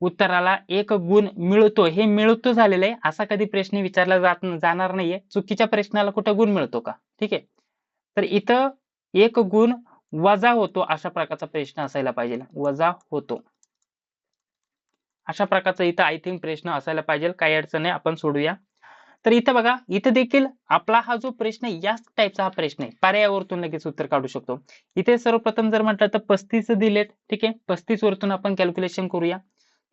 उत्तराला 1 गुण मिळतो, हे मिळतो झालेलं आहे. असा कधी प्रश्न विचारला जाणार नाहीये. चुकीच्या प्रश्नाला कुठं गुण मिळतो का? ठीक आहे. तर इथं 1 गुण वजा होतो, अशा प्रकारचा प्रश्न असायला पाहिजे. वजा होतो. अशा प्रकारचा इथं आय थिंक प्रश्न असायला पाहिजे. काही अडचण नाही, आपण सोडूया. तर इथं बघा, इथं देखील आपला हा जो प्रश्न आहे, याच टाईपचा हा प्रश्न आहे. पर्यायावरतून लगेच उत्तर काढू शकतो. इथे सर्वप्रथम जर म्हटलं तर 35 दिलेत. ठीक आहे. 35 वरतून आपण कॅल्क्युलेशन करूया.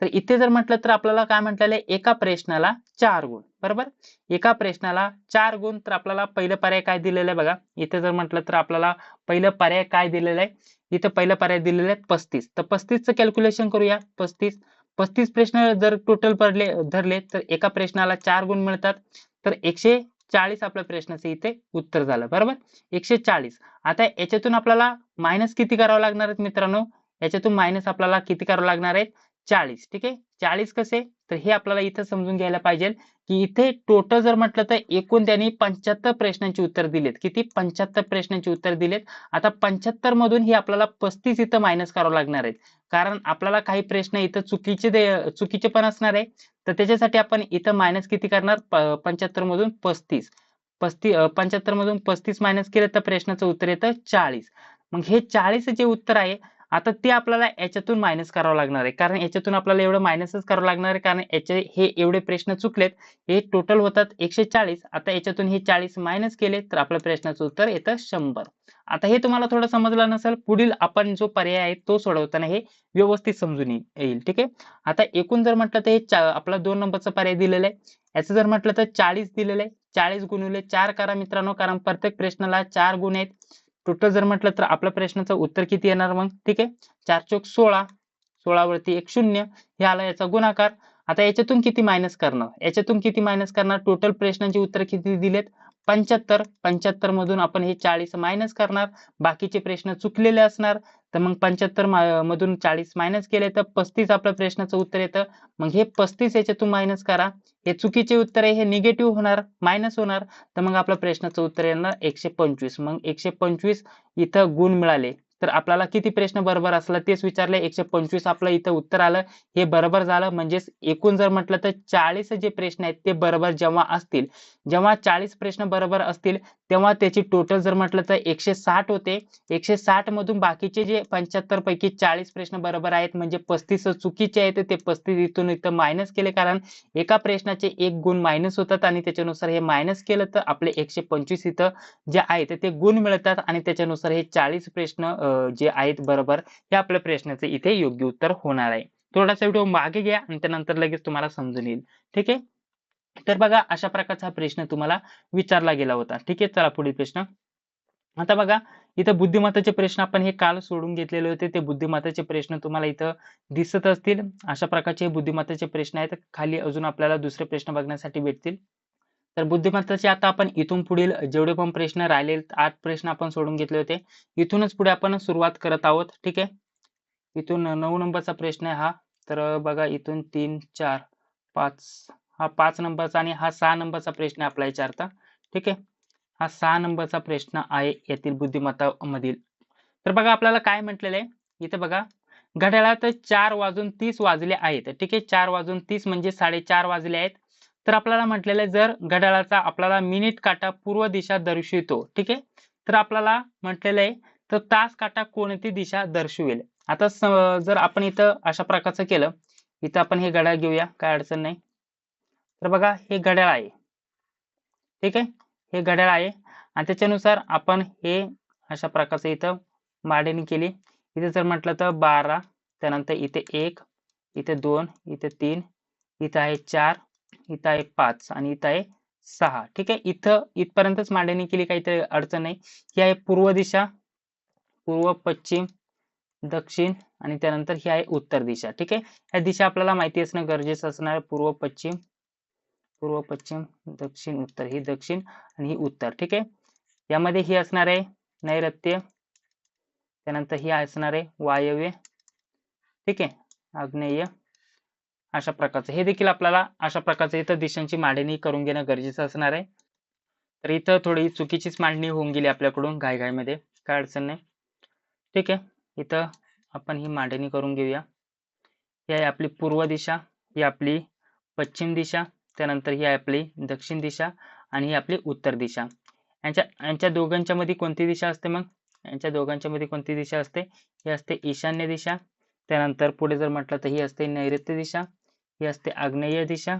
तर इथे जर म्हटलं तर आपल्याला काय म्हटलेलं आहे, एका प्रश्नाला 4 गुण. बरोबर. एका प्रश्नाला 4 गुण. तर आपल्याला पहिलं पर्याय काय दिलेलं आहे बघा. इथे जर म्हटलं तर आपल्याला पहिलं पर्याय काय दिलेलं आहे, इथं पहिलं पर्याय दिलेलं आहे 35. तर 35चं कॅल्क्युलेशन करूया. 35 प्रश्न जर टोटल धरले तर एका प्रश्नाला 4 गुण मिळतात. तर 140 आपल्या प्रश्नाचं इथे उत्तर झालं. बरोबर. 140. आता याच्यातून आपल्याला मायनस किती करावं लागणार आहेत मित्रांनो, याच्यातून मायनस आपल्याला किती करावं लागणार आहेत, 40. ठीक आहे. 40 कसे, तर हे आपल्याला इथं समजून घ्यायला पाहिजे की इथे टोटल जर म्हटलं तर एकूण त्यांनी 75 प्रश्नांची उत्तर दिलेत. किती, 75 प्रश्नांची उत्तर दिलेत. आता 75 मधून हे आपल्याला 35 इथं मायनस करावं लागणार आहेत. कारण आपल्याला काही प्रश्न इथं चुकीचे पण असणार आहे. तर त्याच्यासाठी आपण इथं मायनस किती करणार, 75 मधून 35. 75 मधून 35 मायनस केलं तर प्रश्नाचं उत्तर येतं 40. मग हे 40 जे उत्तर आहे, आता ते आपल्याला याच्यातून मायनस करावं लागणार आहे. कारण याच्यातून आपल्याला एवढं मायनसच करावं लागणार आहे, कारण हे एवढे प्रश्न चुकलेत. हे टोटल होतात 140. आता याच्यातून हे 40 मायनस केले तर आपल्या प्रश्नाचं उत्तर येतं 100. आता हे तुम्हाला थोडं समजलं नसेल, पुढील आपण जो पर्याय आहे तो सोडवताना हे व्यवस्थित समजून येईल. ठीक आहे. आता एकूण जर म्हटलं तर हे आपला 2 नंबरचा पर्याय दिलेला आहे. याचं जर म्हटलं तर 40 दिलेलं आहे. 40 गुणिले 4 करा मित्रांनो, कारण प्रत्येक प्रश्नाला 4 गुण आहेत. टोटल जर म्हटलं तर आपल्या प्रश्नाचं उत्तर किती येणार मग. ठीक आहे. 4 चोक 16. 16 वरती एक 0. हे आला याचा गुणाकार. आता याच्यातून किती मायनस करणार, याच्यातून किती मायनस करणार, टोटल प्रश्नांची उत्तर किती दिलेत, 75. 75 मधून आपण हे 40 मायनस करणार. बाकीचे प्रश्न चुकलेले असणार. तर मग 75 मधून 40 मायनस केले तर 35 आपल्या प्रश्नाचं उत्तर येतं. मग हे 35 याच्यातून मायनस करा. हे चुकीचे उत्तर आहे, हे निगेटिव्ह होणार, मायनस होणार. तर मग आपल्या प्रश्नाचं उत्तर येणार 125. मग 125 इथं गुण मिळाले. तर आपल्याला किती प्रश्न बरोबर असला तेच विचारले. 125 आपलं इथं उत्तर आलं, हे बरोबर झालं. म्हणजेच एकूण जर म्हटलं तर 40 जे प्रश्न आहेत ते बरोबर जेव्हा असतील, जेव्हा 40 प्रश्न बरोबर असतील, तेव्हा त्याची टोटल जर म्हटलं तर 160 होते. 160 मधून बाकीचे जे 75 पैकी 40 प्रश्न बरोबर आहेत, म्हणजे 35 चुकीचे आहेत. ते 35 इथं मायनस केले, कारण एका प्रश्नाचे 1 गुण मायनस होतात आणि त्याच्यानुसार हे मायनस केलं तर आपले 125 इथं जे आहेत ते गुण मिळतात आणि त्याच्यानुसार हे 40 प्रश्न जे आहेत बरोबर, हे आपल्या प्रश्नाचे इथे योग्य उत्तर होणार आहे. थोडासा व्हिडिओ मागे घ्या आणि त्यानंतर लगेच तुम्हाला समजून येईल. ठीक आहे. तर बघा, अशा प्रकारचा हा प्रश्न तुम्हाला विचारला गेला होता. ठीक आहे. चला पुढील प्रश्न. आता बघा, इथं बुद्धिमत्ताचे प्रश्न आपण हे काल सोडून घेतलेले होते. ते बुद्धिमत्ताचे प्रश्न तुम्हाला इथं दिसत असतील. अशा प्रकारचे बुद्धिमत्ताचे प्रश्न आहेत. खाली अजून आपल्याला दुसरे प्रश्न बघण्यासाठी भेटतील. तर बुद्धिमत्ताचे आता आपण इथून पुढील जेवढे पण प्रश्न राहिले, 8 प्रश्न आपण सोडून घेतले होते. इथूनच पुढे आपण सुरुवात करत आहोत. ठीक आहे. इथून 9 नंबरचा प्रश्न आहे हा. तर बघा, इथून 3, 4, 5, हा 5 नंबरचा आणि हा 6 नंबरचा प्रश्न आहे आपला विचारता. ठीक आहे. हा 6 नंबरचा प्रश्न आहे यातील बुद्धिमत्ता मधील. तर बघा, आपल्याला काय म्हटलेलं आहे इथे बघा, घड्याळात 4 वाजून 30 वाजले आहेत. ठीक आहे. 4 वाजून 30 म्हणजे 4:30 वाजले आहेत. तर आपल्याला म्हटलेलं आहे जर घड्याळाचा आपल्याला मिनिट काटा पूर्व दिशा दर्शवितो, ठीक आहे. तर आपल्याला म्हटलेलं आहे तर तास काटा कोणती दिशा दर्शवेल. आता जर आपण इथं अशा प्रकारचं केलं, इथं आपण हे घड्याळ घेऊया, काय अडचण नाही. तर बघा हे घड्याळ आहे, ठीक आहे. हे घड्याळ आहे आणि त्याच्यानुसार आपण हे अशा प्रकारचं इथं मांडणी केली. इथे जर म्हटलं तर 12, त्यानंतर इथे 1, इथे 2, इथे 3, इथं आहे 4, इथं आहे 5 आणि इथं आहे 6, ठीक आहे. इथं इथपर्यंतच मांडणी केली, काही अडचण नाही. ही आहे पूर्व दिशा, पूर्व, पश्चिम, दक्षिण आणि त्यानंतर ही आहे उत्तर दिशा, ठीक आहे. ह्या दिशा आपल्याला माहिती असणं गरजेचं असणार आहे. पूर्व, पश्चिम, पूर्व, पश्चिम, दक्षिण, उत्तर. ही दक्षिण आणि ही उत्तर, ठीक आहे. यामध्ये ही असणार आहे नैऋत्य, त्यानंतर ही असणार आहे वायव्य, ठीक आहे, आग्नेय. अशा प्रकारचं हे देखील आपल्याला अशा प्रकारचं इथं दिशांची मांडणी करून घेणं गरजेचं असणार आहे. तर इथं थोडी चुकीचीच मांडणी होऊन गेली आपल्याकडून घाईघाईमध्ये, काय अडचण नाही, ठीक आहे. इथं आपण ही मांडणी करून घेऊया. ही आहे आपली पूर्व दिशा, ही आपली पश्चिम दिशा, त्यानंतर ही आहे आपली दक्षिण दिशा आणि ही आपली उत्तर दिशा. यांच्या दोघांच्या मध्ये कोणती दिशा असते मग? यांच्या दोघांच्या मध्ये कोणती दिशा असते? ही असते ईशान्य दिशा. त्यानंतर पुढे जर म्हटलं तर ही असते नैऋत्य दिशा, ही असते आग्नेय दिशा,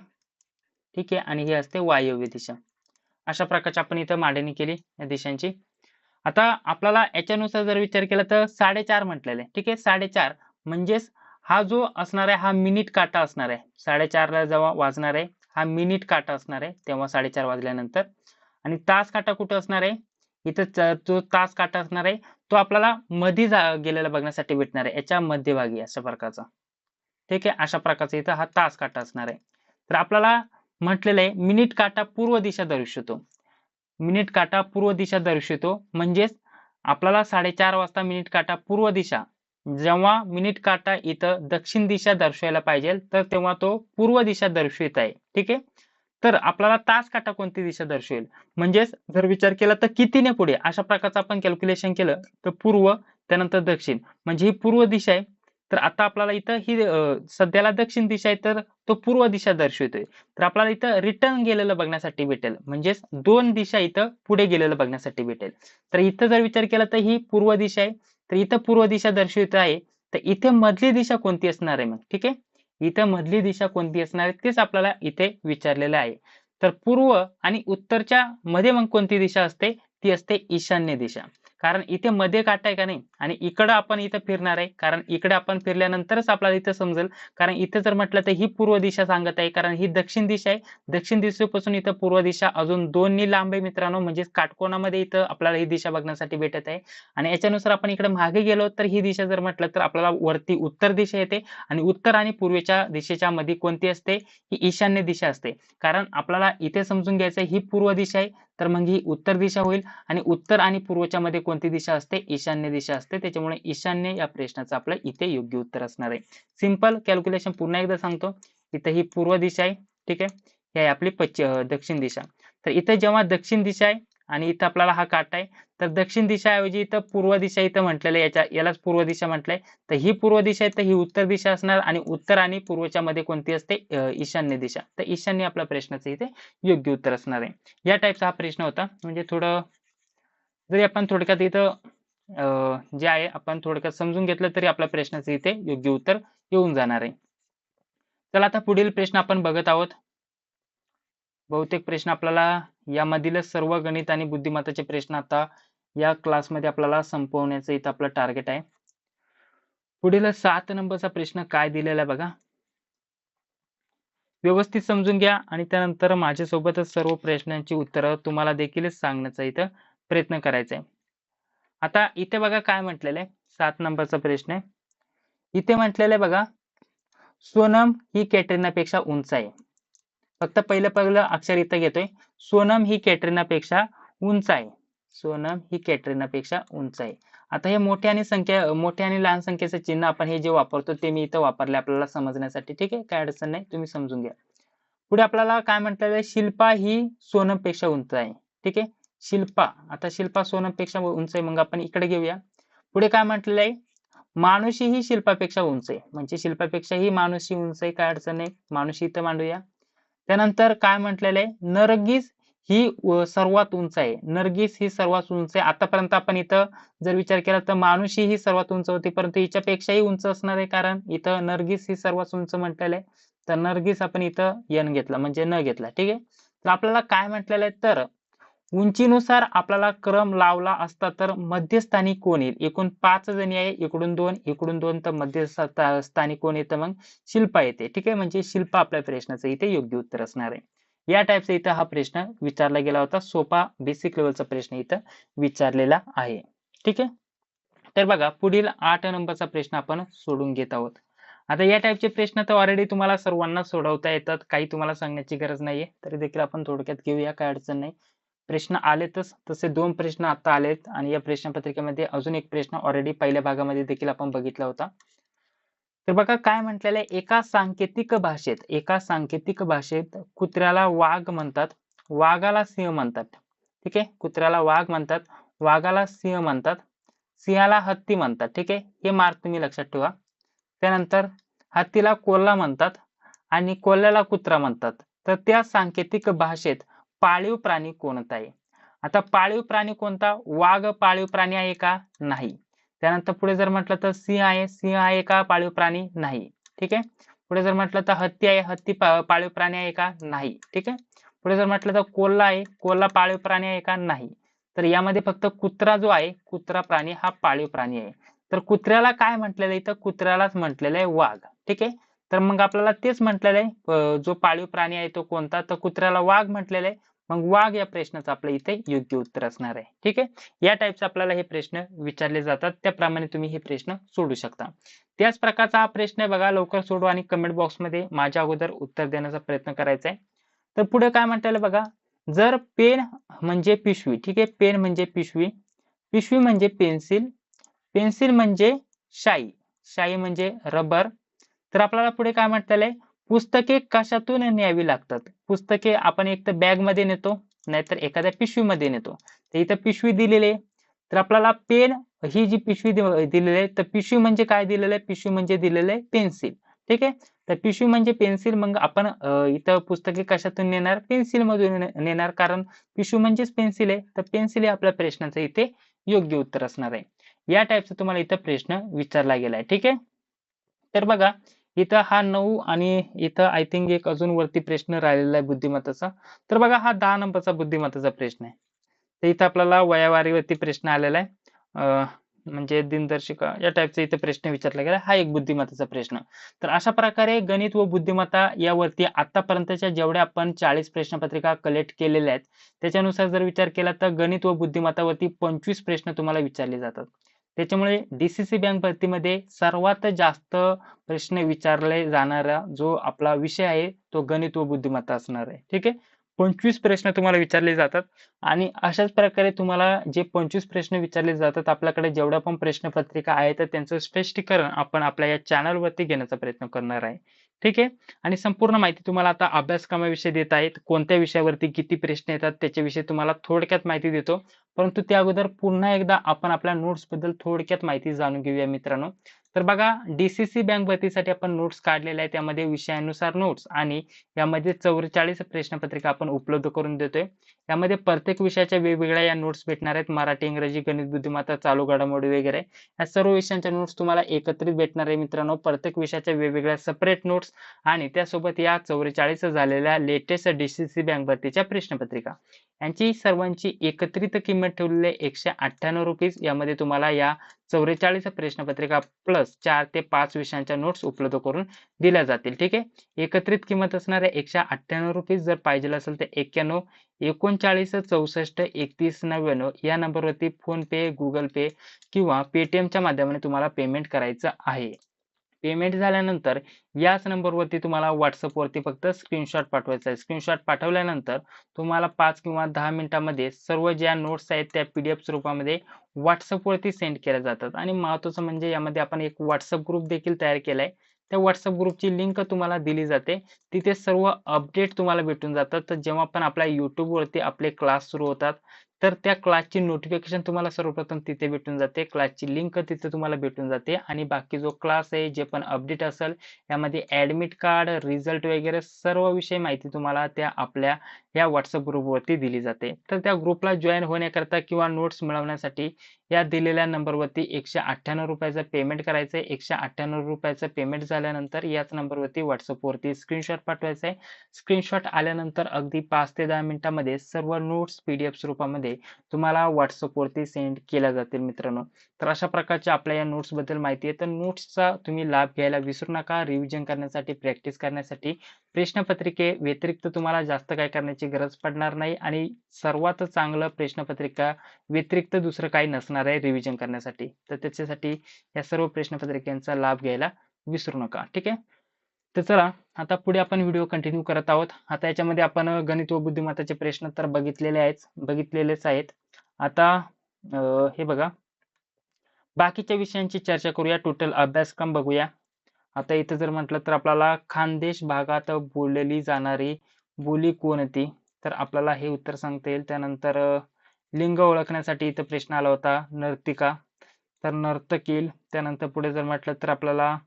ठीक आहे, आणि ही असते वायव्य दिशा. अशा प्रकारची आपण इथं मांडणी केली या दिशांची. आता आपल्याला याच्यानुसार जर विचार केला तर 4:30 म्हटलेलं आहे, ठीक आहे. 4:30 म्हणजेच हा जो असणार आहे हा मिनिट काटा असणार आहे. 4:30ला जेव्हा वाजणार आहे हा मिनिट काटा असणार आहे, तेव्हा 4:30 वाजल्यानंतर. आणि तास काटा कुठं असणार आहे? इथं जो तास काटा असणार आहे तो आपल्याला मध्ये गेलेला बघण्यासाठी भेटणार आहे, याच्या मध्यभागी अशा प्रकारचा, ठीक आहे. अशा प्रकारचा इथं हा तास काटा असणार आहे. तर आपल्याला म्हटलेलं आहे मिनिट काटा पूर्व दिशा दर्शवतो. मिनिट काटा पूर्व दिशा दर्शवतो म्हणजेच आपल्याला 4:30 वाजता मिनिट काटा पूर्व दिशा, जेव्हा मिनिट काटा इथं दक्षिण दिशा दर्शवायला पाहिजे तर तेव्हा तो पूर्व दिशा दर्शवित आहे, ठीक आहे. तर आपल्याला तास काटा कोणती दिशा दर्शवेल, म्हणजेच जर विचार केला तर कितीने पुढे अशा प्रकारचं आपण कॅल्क्युलेशन केलं तर पूर्व, त्यानंतर दक्षिण, म्हणजे ही पूर्व दिशा आहे. तर आता आपल्याला इथं ही सध्याला दक्षिण दिशा आहे तर तो पूर्व दिशा दर्शवतोय. तर आपल्याला इथं रिटर्न गेलेलं बघण्यासाठी भेटेल, म्हणजेच 2 दिशा इथं पुढे गेलेलं बघण्यासाठी भेटेल. तर इथं जर विचार केला तर ही पूर्व दिशा आहे, तर इथं पूर्व दिशा दर्शवित आहे. तर इथे मधली दिशा कोणती असणार आहे मग, ठीक आहे. इथं मधली दिशा कोणती असणार आहे तेच आपल्याला इथे विचारलेलं आहे. तर पूर्व आणि उत्तरच्या मध्ये मग कोणती दिशा असते? ती असते ईशान्य दिशा. कारण इथे मध्ये काटा आहे का नाही, आणि इकडं आपण इथं फिरणार आहे, कारण इकडे आपण फिरल्यानंतरच आपल्याला इथं समजेल. कारण इथे जर म्हटलं तर ही पूर्व दिशा सांगत आहे, कारण ही दक्षिण दिशा आहे. दक्षिण दिशेपासून इथं पूर्व दिशा अजून 2 लांब आहे मित्रांनो, म्हणजे काटकोनामध्ये इथं आपल्याला ही दिशा बघण्यासाठी भेटत आहे. आणि याच्यानुसार आपण इकडे मागे गेलो तर ही दिशा जर म्हटलं तर आपल्याला वरती उत्तर दिशा येते, आणि उत्तर आणि पूर्वेच्या दिशेच्या मध्ये कोणती असते? ही ईशान्य दिशा असते. कारण आपल्याला इथे समजून घ्यायचं ही पूर्व दिशा आहे, तर मग ही उत्तर दिशा होईल. आणि उत्तर आणि पूर्वच्या मध्ये कोणती दिशा असते? ईशान्य दिशा असते. त्याच्यामुळे ईशान्य या प्रश्नाचं आपलं इथे योग्य उत्तर असणार आहे. सिंपल कॅल्क्युलेशन पुन्हा एकदा सांगतो. इथे ही पूर्व दिशा आहे, ठीक आहे. ही आहे आपली दक्षिण दिशा. तर इथे जेव्हा दक्षिण दिशा आहे आणि इथं आपल्याला हा काटा आहे, तर दक्षिण दिशाऐवजी इथं पूर्व दिशा इथं म्हटलेलं आहे, यालाच पूर्व दिशा म्हटलंय. तर ही पूर्व दिशा आहे तर ही उत्तर दिशा असणार, आणि उत्तर आणि पूर्वच्या मध्ये कोणती असते? ईशान्य दिशा. तर ईशान्य आपल्या प्रश्नाचं इथे योग्य उत्तर असणार आहे. या टाईपचा हा प्रश्न होता. म्हणजे थोडं जरी आपण थोडक्यात इथं जे आहे आपण थोडक्यात समजून घेतलं तरी आपल्या प्रश्नाचं इथे योग्य उत्तर येऊन जाणार आहे. चला आता पुढील प्रश्न आपण बघत आहोत. बहुतेक प्रश्न आपल्याला यामधीलच सर्व गणित आणि बुद्धिमत्ताचे प्रश्न आता या क्लासमध्ये आपल्याला संपवण्याचं इथं आपलं टार्गेट आहे. पुढील 7 नंबरचा प्रश्न काय दिलेला आहे बघा. व्यवस्थित समजून घ्या आणि त्यानंतर माझ्यासोबतच सर्व प्रश्नांची उत्तरं तुम्हाला देखीलच सांगण्याचा इथं प्रयत्न करायचा आहे. आता इथे बघा काय म्हटलेलं आहे, 7 नंबरचा प्रश्न आहे. इथे म्हटलेलं आहे बघा, सोनम ही कॅटरीनापेक्षा उंच आहे. फक्त पहिलं अक्षर इथं घेतोय. सोनम ही कॅटरीनापेक्षा उंच आहे. सोनम ही कॅटरीनापेक्षा उंच आहे. आता हे मोठ्या आणि लहान संख्येचं चिन्ह आपण हे जे वापरतो ते मी इथं वापरले आपल्याला समजण्यासाठी, ठीक आहे. काय अडचण नाही, तुम्ही समजून घ्या. पुढे आपल्याला काय म्हटलेलं आहे, शिल्पा ही सोनमपेक्षा उंच आहे, ठीक आहे. शिल्पा, आता शिल्पा सोनमपेक्षा उंच आहे, मग आपण इकडे घेऊया. पुढे काय म्हटलेलं आहे, मानुषी ही शिल्पापेक्षा उंच आहे, म्हणजे शिल्पापेक्षा ही मानुषी उंच आहे. काय अडचण नाही, मानुषी इथं मांडूया. त्यानंतर काय म्हटलेलं आहे, नर्गिस ही सर्वात उंच आहे. नर्गिस ही सर्वात उंच आहे. आतापर्यंत आपण इथं जर विचार केला तर मानुषी ही सर्वात उंच होती, परंतु हिच्यापेक्षाही उंच असणार आहे, कारण इथं नर्गिस ही सर्वात उंच म्हटलेलं आहे. तर नर्गिस आपण इथं n घेतला म्हणजे न घेतला. ठीक आहे. तर आपल्याला काय म्हटलेलं आहे, तर उंचीनुसार आपल्याला क्रम लावला असता तर मध्यस्थानी कोण येईल? एकूण 5 जणी आहे, इकडून 2, इकडून 2, तर मध्यस्थानी कोण येतं मग? शिल्पा येते. ठीक आहे. म्हणजे शिल्पा आपल्या प्रश्नाचं इथे योग्य उत्तर असणार आहे. या टाईपचा इथं हा प्रश्न विचारला गेला होता. सोपा बेसिक लेवलचा प्रश्न इथं विचारलेला आहे. ठीक आहे. तर बघा पुढील 8 नंबरचा प्रश्न आपण सोडून घेत आहोत. आता या टाईपचे प्रश्न तर ऑलरेडी तुम्हाला सर्वांना सोडवता येतात. काही तुम्हाला सांगण्याची गरज नाहीये. तरी देखील आपण थोडक्यात घेऊया, काही अडचण नाही. प्रश्न आलेतच, तसे 2 प्रश्न आता आलेत आणि या प्रश्नपत्रिकेमध्ये अजून एक प्रश्न ऑलरेडी पहिल्या भागामध्ये देखील आपण बघितला होता. तर बघा काय म्हटलेलं आहे, एका सांकेतिक भाषेत कुत्र्याला वाघ म्हणतात, वाघाला सिंह म्हणतात. ठीक आहे. कुत्र्याला वाघ म्हणतात, वाघाला सिंह म्हणतात, सिंहाला हत्ती म्हणतात. ठीक आहे. हे मार्क तुम्ही लक्षात ठेवा. त्यानंतर हत्तीला कोल्हा म्हणतात आणि कोल्ह्याला कुत्रा म्हणतात. तर त्या सांकेतिक भाषेत पाळीव प्राणी कोणता आहे? आता पाळीव प्राणी कोणता? वाघ पाळीव प्राणी आहे का? नाही. त्यानंतर पुढे जर म्हटलं तर सिंह आहे का पाळीव प्राणी? नाही. ठीक आहे. पुढे जर म्हटलं तर हत्ती आहे, हत्ती पाळीव प्राणी आहे का? नाही. ठीक आहे. पुढे जर म्हटलं तर कोल्हा आहे, कोल्हा पाळीव प्राणी आहे का? नाही. तर यामध्ये फक्त कुत्रा जो आहे, कुत्रा प्राणी हा पाळीव प्राणी आहे. तर कुत्र्याला काय म्हटलेलं आहे इथं? कुत्र्यालाच म्हटलेलं आहे वाघ. ठीक आहे. तर मग आपल्याला तेच म्हटलेलं आहे, जो पाळीव प्राणी आहे तो कोणता? तर कुत्र्याला वाघ म्हटलेलं आहे. मग वाघ या प्रश्नाचं आपलं इथे योग्य उत्तर असणार आहे. ठीक आहे. या टाईपचे आपल्याला हे प्रश्न विचारले जातात, त्याप्रमाणे तुम्ही हे प्रश्न सोडू शकता. त्याच प्रकारचा हा प्रश्न आहे बघा, लवकर सोडवा आणि कमेंट बॉक्समध्ये माझ्या अगोदर उत्तर देण्याचा प्रयत्न करायचा आहे. तर पुढे काय म्हणताय बघा, जर पेन म्हणजे पिशवी, ठीक आहे, पेन म्हणजे पिशवी, पिशवी म्हणजे पेन्सिल, पेन्सिल म्हणजे शाई, शाई म्हणजे रबर. तर आपल्याला पुढे काय म्हणताय, पुस्तके कशातून न्यावी लागतात? पुस्तके आपण एक तर बॅग मध्ये नेतो, नाहीतर एखाद्या पिशवीमध्ये नेतो. तर इथं पिशवी दिलेली आहे. तर आपल्याला पेन ही जी पिशवी दिलेली आहे, तर पिशवी म्हणजे काय दिलेलं आहे? पिशवी म्हणजे दिलेलं आहे पेन्सिल. ठीक आहे. तर पिशवी म्हणजे पेन्सिल, मग आपण इथं पुस्तके कशातून नेणार? पेन्सिल मधून नेणार, कारण पिशवी म्हणजेच पेन्सिल आहे. तर पेन्सिल हे आपल्या प्रश्नाचं इथे योग्य उत्तर असणार आहे. या टाईपचा तुम्हाला इथं प्रश्न विचारला गेलाय. ठीक आहे. तर बघा इथं हा 9 आणि इथं आय थिंक एक अजून वरती प्रश्न राहिलेला आहे बुद्धिमत्ताचा. तर बघा हा 10 नंबरचा बुद्धिमत्ताचा प्रश्न आहे. तर इथं आपल्याला वयावारीवरती प्रश्न आलेला आहे. म्हणजे दिनदर्शिका या टाईपचा इथे प्रश्न विचारला गेला. हा एक बुद्धिमत्ताचा प्रश्न. तर अशा प्रकारे गणित व बुद्धिमत्ता यावरती आतापर्यंतच्या जेवढ्या आपण 40 प्रश्नपत्रिका कलेक्ट केलेल्या आहेत, त्याच्यानुसार जर विचार केला तर गणित व बुद्धिमत्तावरती 25 प्रश्न तुम्हाला विचारले जातात. त्याच्यामुळे DCC बँक भरतीमध्ये सर्वात जास्त प्रश्न विचारले जाणारा जो आपला विषय आहे तो गणित व बुद्धिमत्ता असणार आहे. ठीक आहे. 25 प्रश्न तुम्हाला विचारले जातात आणि अशाच प्रकारे तुम्हाला जे 25 प्रश्न विचारले जातात, आपल्याकडे जेवढ्या पण प्रश्नपत्रिका आहेत तर त्यांचं स्पष्टीकरण आपण आपल्या या चॅनलवरती घेण्याचा प्रयत्न करणार आहे. ठीक आहे. आणि संपूर्ण माहिती तुम्हाला आता अभ्यासक्रमाविषयी देत आहेत. कोणत्या विषयावरती किती प्रश्न येतात त्याच्याविषयी तुम्हाला थोडक्यात माहिती देतो. परंतु त्या अगोदर पुन्हा एकदा आपण आपल्या नोट्स बद्दल थोडक्यात माहिती जाणून घेऊया मित्रांनो. तर बघा DCC बँक भरतीसाठी आपण नोट्स काढलेल्या आहेत. त्यामध्ये विषयानुसार नोट्स आणि यामध्ये 44 प्रश्नपत्रिका आपण उपलब्ध करून देतोय. यामध्ये प्रत्येक विषयाच्या वेगवेगळ्या या नोट्स भेटणार आहेत. मराठी, इंग्रजी, गणित, बुद्धिमत्ता, चालू घडामोडी वगैरे या सर्व विषयांच्या नोट्स तुम्हाला एकत्रित भेटणार आहे मित्रांनो. प्रत्येक विषयाच्या वेगवेगळ्या सेपरेट नोट्स आणि त्यासोबत या 44 झालेल्या लेटेस्ट DCC बँक भरतीच्या प्रश्नपत्रिका यांची सर्वांची एकत्रित किंमत ठेवलेली आहे ₹198. यामध्ये तुम्हाला या 44 प्रश्नपत्रिका प्लस 4 ते 5 विषयांच्या नोट्स उपलब्ध करून दिल्या जातील. ठीक आहे. एकत्रित किंमत असणार आहे ₹198. जर पाहिजे असेल तर 91 39 64 31 99 या नंबरवरती फोन पे, गुगल पे किंवा पेटीएमच्या माध्यमाने तुम्हाला पेमेंट करायचं आहे. पेमेंट झाल्यानंतर याच नंबरवरती तुम्हाला WhatsAppवरती फक्त स्क्रीनशॉट पाठवायचा आहे. स्क्रीनशॉट पाठवल्यानंतर तुम्हाला 5 किंवा 10 मिनिटांमध्ये सर्व ज्या नोट्स आहेत त्या PDF स्वरूपामध्ये WhatsAppवरती सेंड केल्या जातात. आणि महत्त्वाचं म्हणजे यामध्ये आपण एक WhatsApp ग्रुप देखील तयार केलाय. त्या WhatsApp ग्रुपची लिंक तुम्हाला दिली जाते. तिथे सर्व अपडेट तुम्हाला भेटून जातात. तर जेव्हा पण आपल्या YouTubeवरती आपले क्लास सुरू होतात, तर त्या क्लासची नोटिफिकेशन तुम्हाला सर्वप्रथम तिथे भेटून जाते. क्लासची लिंक तिथे तुम्हाला भेटून जाते आणि बाकी जो क्लास आहे, जे पण अपडेट असेल, यामध्ये ॲडमिट कार्ड, रिझल्ट वगैरे सर्व विषय माहिती तुम्हाला त्या आपल्या या WhatsApp ग्रुपवरती दिली जाते. तर त्या ग्रुपला जॉइन होण्याकरता किंवा नोट्स मिळवण्यासाठी या दिलेल्या नंबरवरती ₹198 पेमेंट करायचं आहे. ₹198 पेमेंट झाल्यानंतर याच नंबरवरती WhatsAppवरती स्क्रीनशॉट पाठवायचा आहे. स्क्रीनशॉट आल्यानंतर अगदी 5 ते 10 मिनिटांमध्ये सर्व नोट्स PDF स्वरूपामध्ये तुम्हाला WhatsAppवरती सेंड केल्या जातील मित्रांनो. तर अशा प्रकारच्या आपल्या या नोट्सबद्दल माहिती आहे. तर नोट्सचा तुम्ही लाभ घ्यायला विसरू नका. रिव्हिजन करण्यासाठी, प्रॅक्टिस करण्यासाठी प्रश्नपत्रिके व्यतिरिक्त तुम्हाला जास्त काय करण्याची गरज पडणार नाही आणि सर्वात चांगलं प्रश्नपत्रिका व्यतिरिक्त दुसरं काही नसणार आहे रिव्हिजन करण्यासाठी. तर त्याच्यासाठी या सर्व प्रश्नपत्रिकांचा लाभ घ्यायला विसरू नका. ठीक आहे. तर चला आता पुढे आपण व्हिडिओ कंटिन्यू करत आहोत. आता याच्यामध्ये आपण गणित व बुद्धिमत्ताचे प्रश्न तर बघितलेलेच आहेत. आता हे बघा, बाकीच्या विषयांची चर्चा करूया. टोटल अभ्यासक्रम बघूया. आता इथं जर म्हटलं तर आपल्याला खानदेश भागात बोलली जाणारी बोली कोणती? तर आपल्याला हे उत्तर सांगता येईल. त्यानंतर लिंग ओळखण्यासाठी इथं प्रश्न आला होता. नर्तिका तर नर्तकील. त्यानंतर पुढे जर म्हटलं तर आपल्याला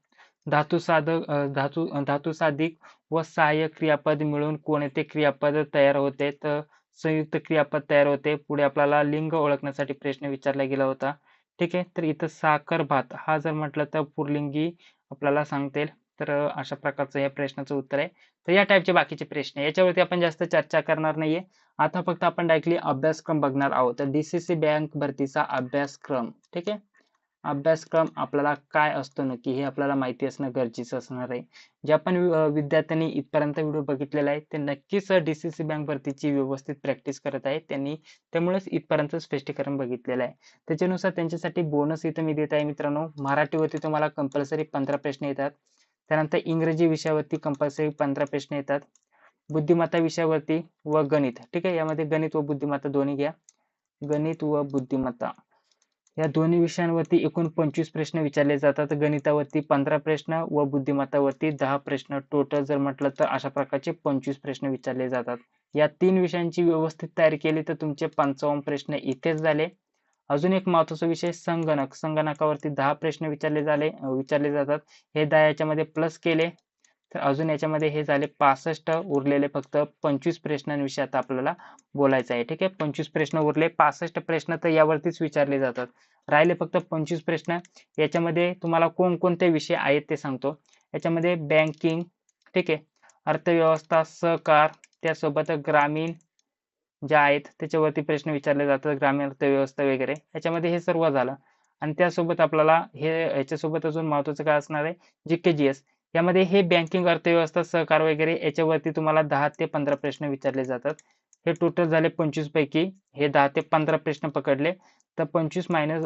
धातुसाधिक व सहाय्यक क्रियापद मिळून कोणते क्रियापद तयार होते? तर संयुक्त क्रियापद तयार होते. पुढे आपल्याला लिंग ओळखण्यासाठी प्रश्न विचारला गेला होता. ठीक आहे. तर इथं साखर भात हा जर म्हटलं तर पुल्लिंगी आपल्याला सांगता येईल. तर अशा प्रकारचं या प्रश्नाचं उत्तर आहे. तर या टाईपचे बाकीचे प्रश्न आहे. याच्यावरती आपण जास्त चर्चा करणार नाहीये. आता फक्त आपण डायरेक्टली अभ्यासक्रम बघणार आहोत. तर DCC बँक भरतीचा अभ्यासक्रम. ठीक आहे. अभ्यासक्रम आपल्याला काय असतो नक्की हे आपल्याला माहिती असणं गरजेचं असणार आहे. ज्या पण विद्यार्थ्यांनी इथपर्यंत व्हिडिओ बघितलेला आहे ते नक्कीच DCC बँक भरतीची व्यवस्थित प्रॅक्टिस करत आहेत. त्यांनी त्यामुळेच इथपर्यंत स्पष्टीकरण बघितलेलं आहे. त्याच्यानुसार त्यांच्यासाठी बोनस इथं मी देत आहे मित्रांनो. मराठीवरती तुम्हाला कंपल्सरी 15 प्रश्न येतात. त्यानंतर इंग्रजी विषयावरती कंपल्सरी 15 प्रश्न येतात. बुद्धिमत्ता विषयावरती व गणित. ठीक आहे. यामध्ये गणित व बुद्धिमत्ता दोन्ही घ्या. गणित व बुद्धिमत्ता या दोन्ही विषयांवरती एकूण 25 प्रश्न विचारले जातात. गणितावरती 15 प्रश्न व बुद्धिमत्तावरती 10 प्रश्न. टोटल जर म्हटलं तर अशा प्रकारचे 25 प्रश्न विचारले जातात. या 3 विषयांची व्यवस्थित तयारी केली तर तुमचे 55 प्रश्न इथेच झाले. अजून एक महत्त्वाचा विषय संगणक. संगणकावरती 10 प्रश्न विचारले जातात. हे 10 याच्यामध्ये प्लस केले तर अजून याच्यामध्ये हे झाले 65. उरलेले फक्त 25 प्रश्नांविषयी आता आपल्याला बोलायचं आहे. ठीक आहे. 25 प्रश्न उरले. 65 प्रश्न तर यावरतीच विचारले जातात. राहिले फक्त 25 प्रश्न. याच्यामध्ये तुम्हाला कोणकोणते विषय आहेत ते सांगतो. याच्यामध्ये बँकिंग, ठीक आहे, अर्थव्यवस्था, सहकार, त्यासोबत ग्रामीण ज्या आहेत त्याच्यावरती प्रश्न विचारले जातात. ग्रामीण अर्थव्यवस्था वगैरे याच्यामध्ये हे सर्व झालं. आणि त्यासोबत आपल्याला याच्यासोबत अजून महत्त्वाचं काय असणार आहे? GK-GS. यामध्ये हे बँकिंग, अर्थव्यवस्था, सहकार वगैरे याच्यावरती तुम्हाला 10 ते 15 प्रश्न विचारले जातात. हे टोटल झाले 25 पैकी हे 10 ते 15 प्रश्न पकडले तर 25 मायनस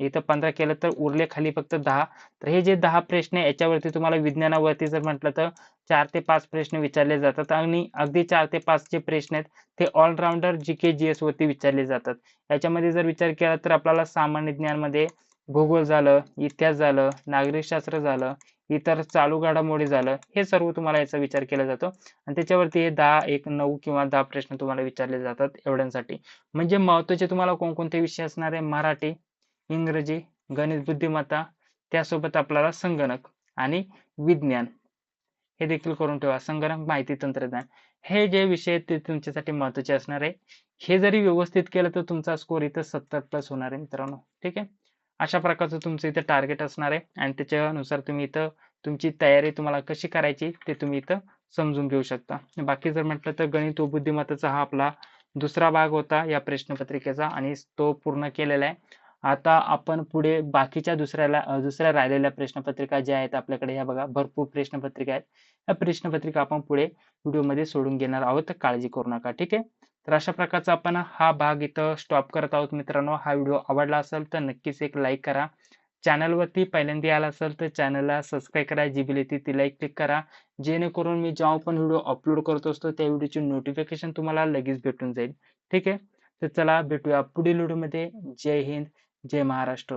इथं 15 केलं तर उरले खाली फक्त 10. तर हे जे 10 प्रश्न आहे याच्यावरती तुम्हाला विज्ञानावरती जर म्हटलं तर 4 ते 5 प्रश्न विचारले जातात आणि अगदी 4 ते 5 चे प्रश्न आहेत ते ऑलराऊंडर GK-GS वरती विचारले जातात. याच्यामध्ये जर विचार केला तर आपल्याला सामान्य ज्ञानमध्ये भूगोल झालं, इतिहास झालं, नागरिकशास्त्र झालं, इतर चालू घडामोडी झालं, हे सर्व तुम्हाला याचा विचार केला जातो आणि त्याच्यावरती हे 9 किंवा 10 प्रश्न तुम्हाला विचारले जातात एवढ्यांसाठी. म्हणजे महत्त्वाचे तुम्हाला कोणकोणते विषय असणार आहे? मराठी, इंग्रजी, गणित, बुद्धिमत्ता, त्यासोबत आपल्याला संगणक आणि विज्ञान हे देखील करून ठेवा. संगणक, माहिती तंत्रज्ञान हे जे विषय आहेत ते तुमच्यासाठी महत्त्वाचे असणार आहे. हे जरी व्यवस्थित केलं तर तुमचा स्कोर इथं 70+ होणार आहे मित्रांनो. ठीक आहे. अशा प्रकारचं तुमचं इथं टार्गेट असणार आहे आणि त्याच्यानुसार तुम्ही इथं तुमची तयारी तुम्हाला कशी करायची ते तुम्ही इथं समजून घेऊ शकता. बाकी जर म्हटलं तर गणित व बुद्धिमत्ताचा हा आपला दुसरा भाग होता या प्रश्नपत्रिकेचा आणि तो पूर्ण केलेला आहे. आता आपण पुढे बाकीच्या दुसऱ्या राहिलेल्या प्रश्नपत्रिका ज्या आहेत आपल्याकडे, ह्या बघा भरपूर प्रश्नपत्रिका आहेत. या प्रश्नपत्रिका आपण पुढे व्हिडिओमध्ये सोडून घेणार आहोत, तर काळजी करू नका. ठीक आहे. तर अशा प्रकारचा आपण हा भाग इथं स्टॉप करत आहोत मित्रांनो. हा व्हिडिओ आवडला असेल तर नक्कीच एक लाईक करा. चॅनलवरती पहिल्यांदा आला असेल तर चॅनलला सबस्क्राईब करा. जी बेल येते तिला एक क्लिक करा, जेणेकरून मी जेव्हा पण व्हिडिओ अपलोड करत असतो त्या व्हिडिओची नोटिफिकेशन तुम्हाला लगेच भेटून जाईल. ठीक आहे. तर चला भेटूया पुढील व्हिडिओमध्ये. जय हिंद, जय महाराष्ट्र.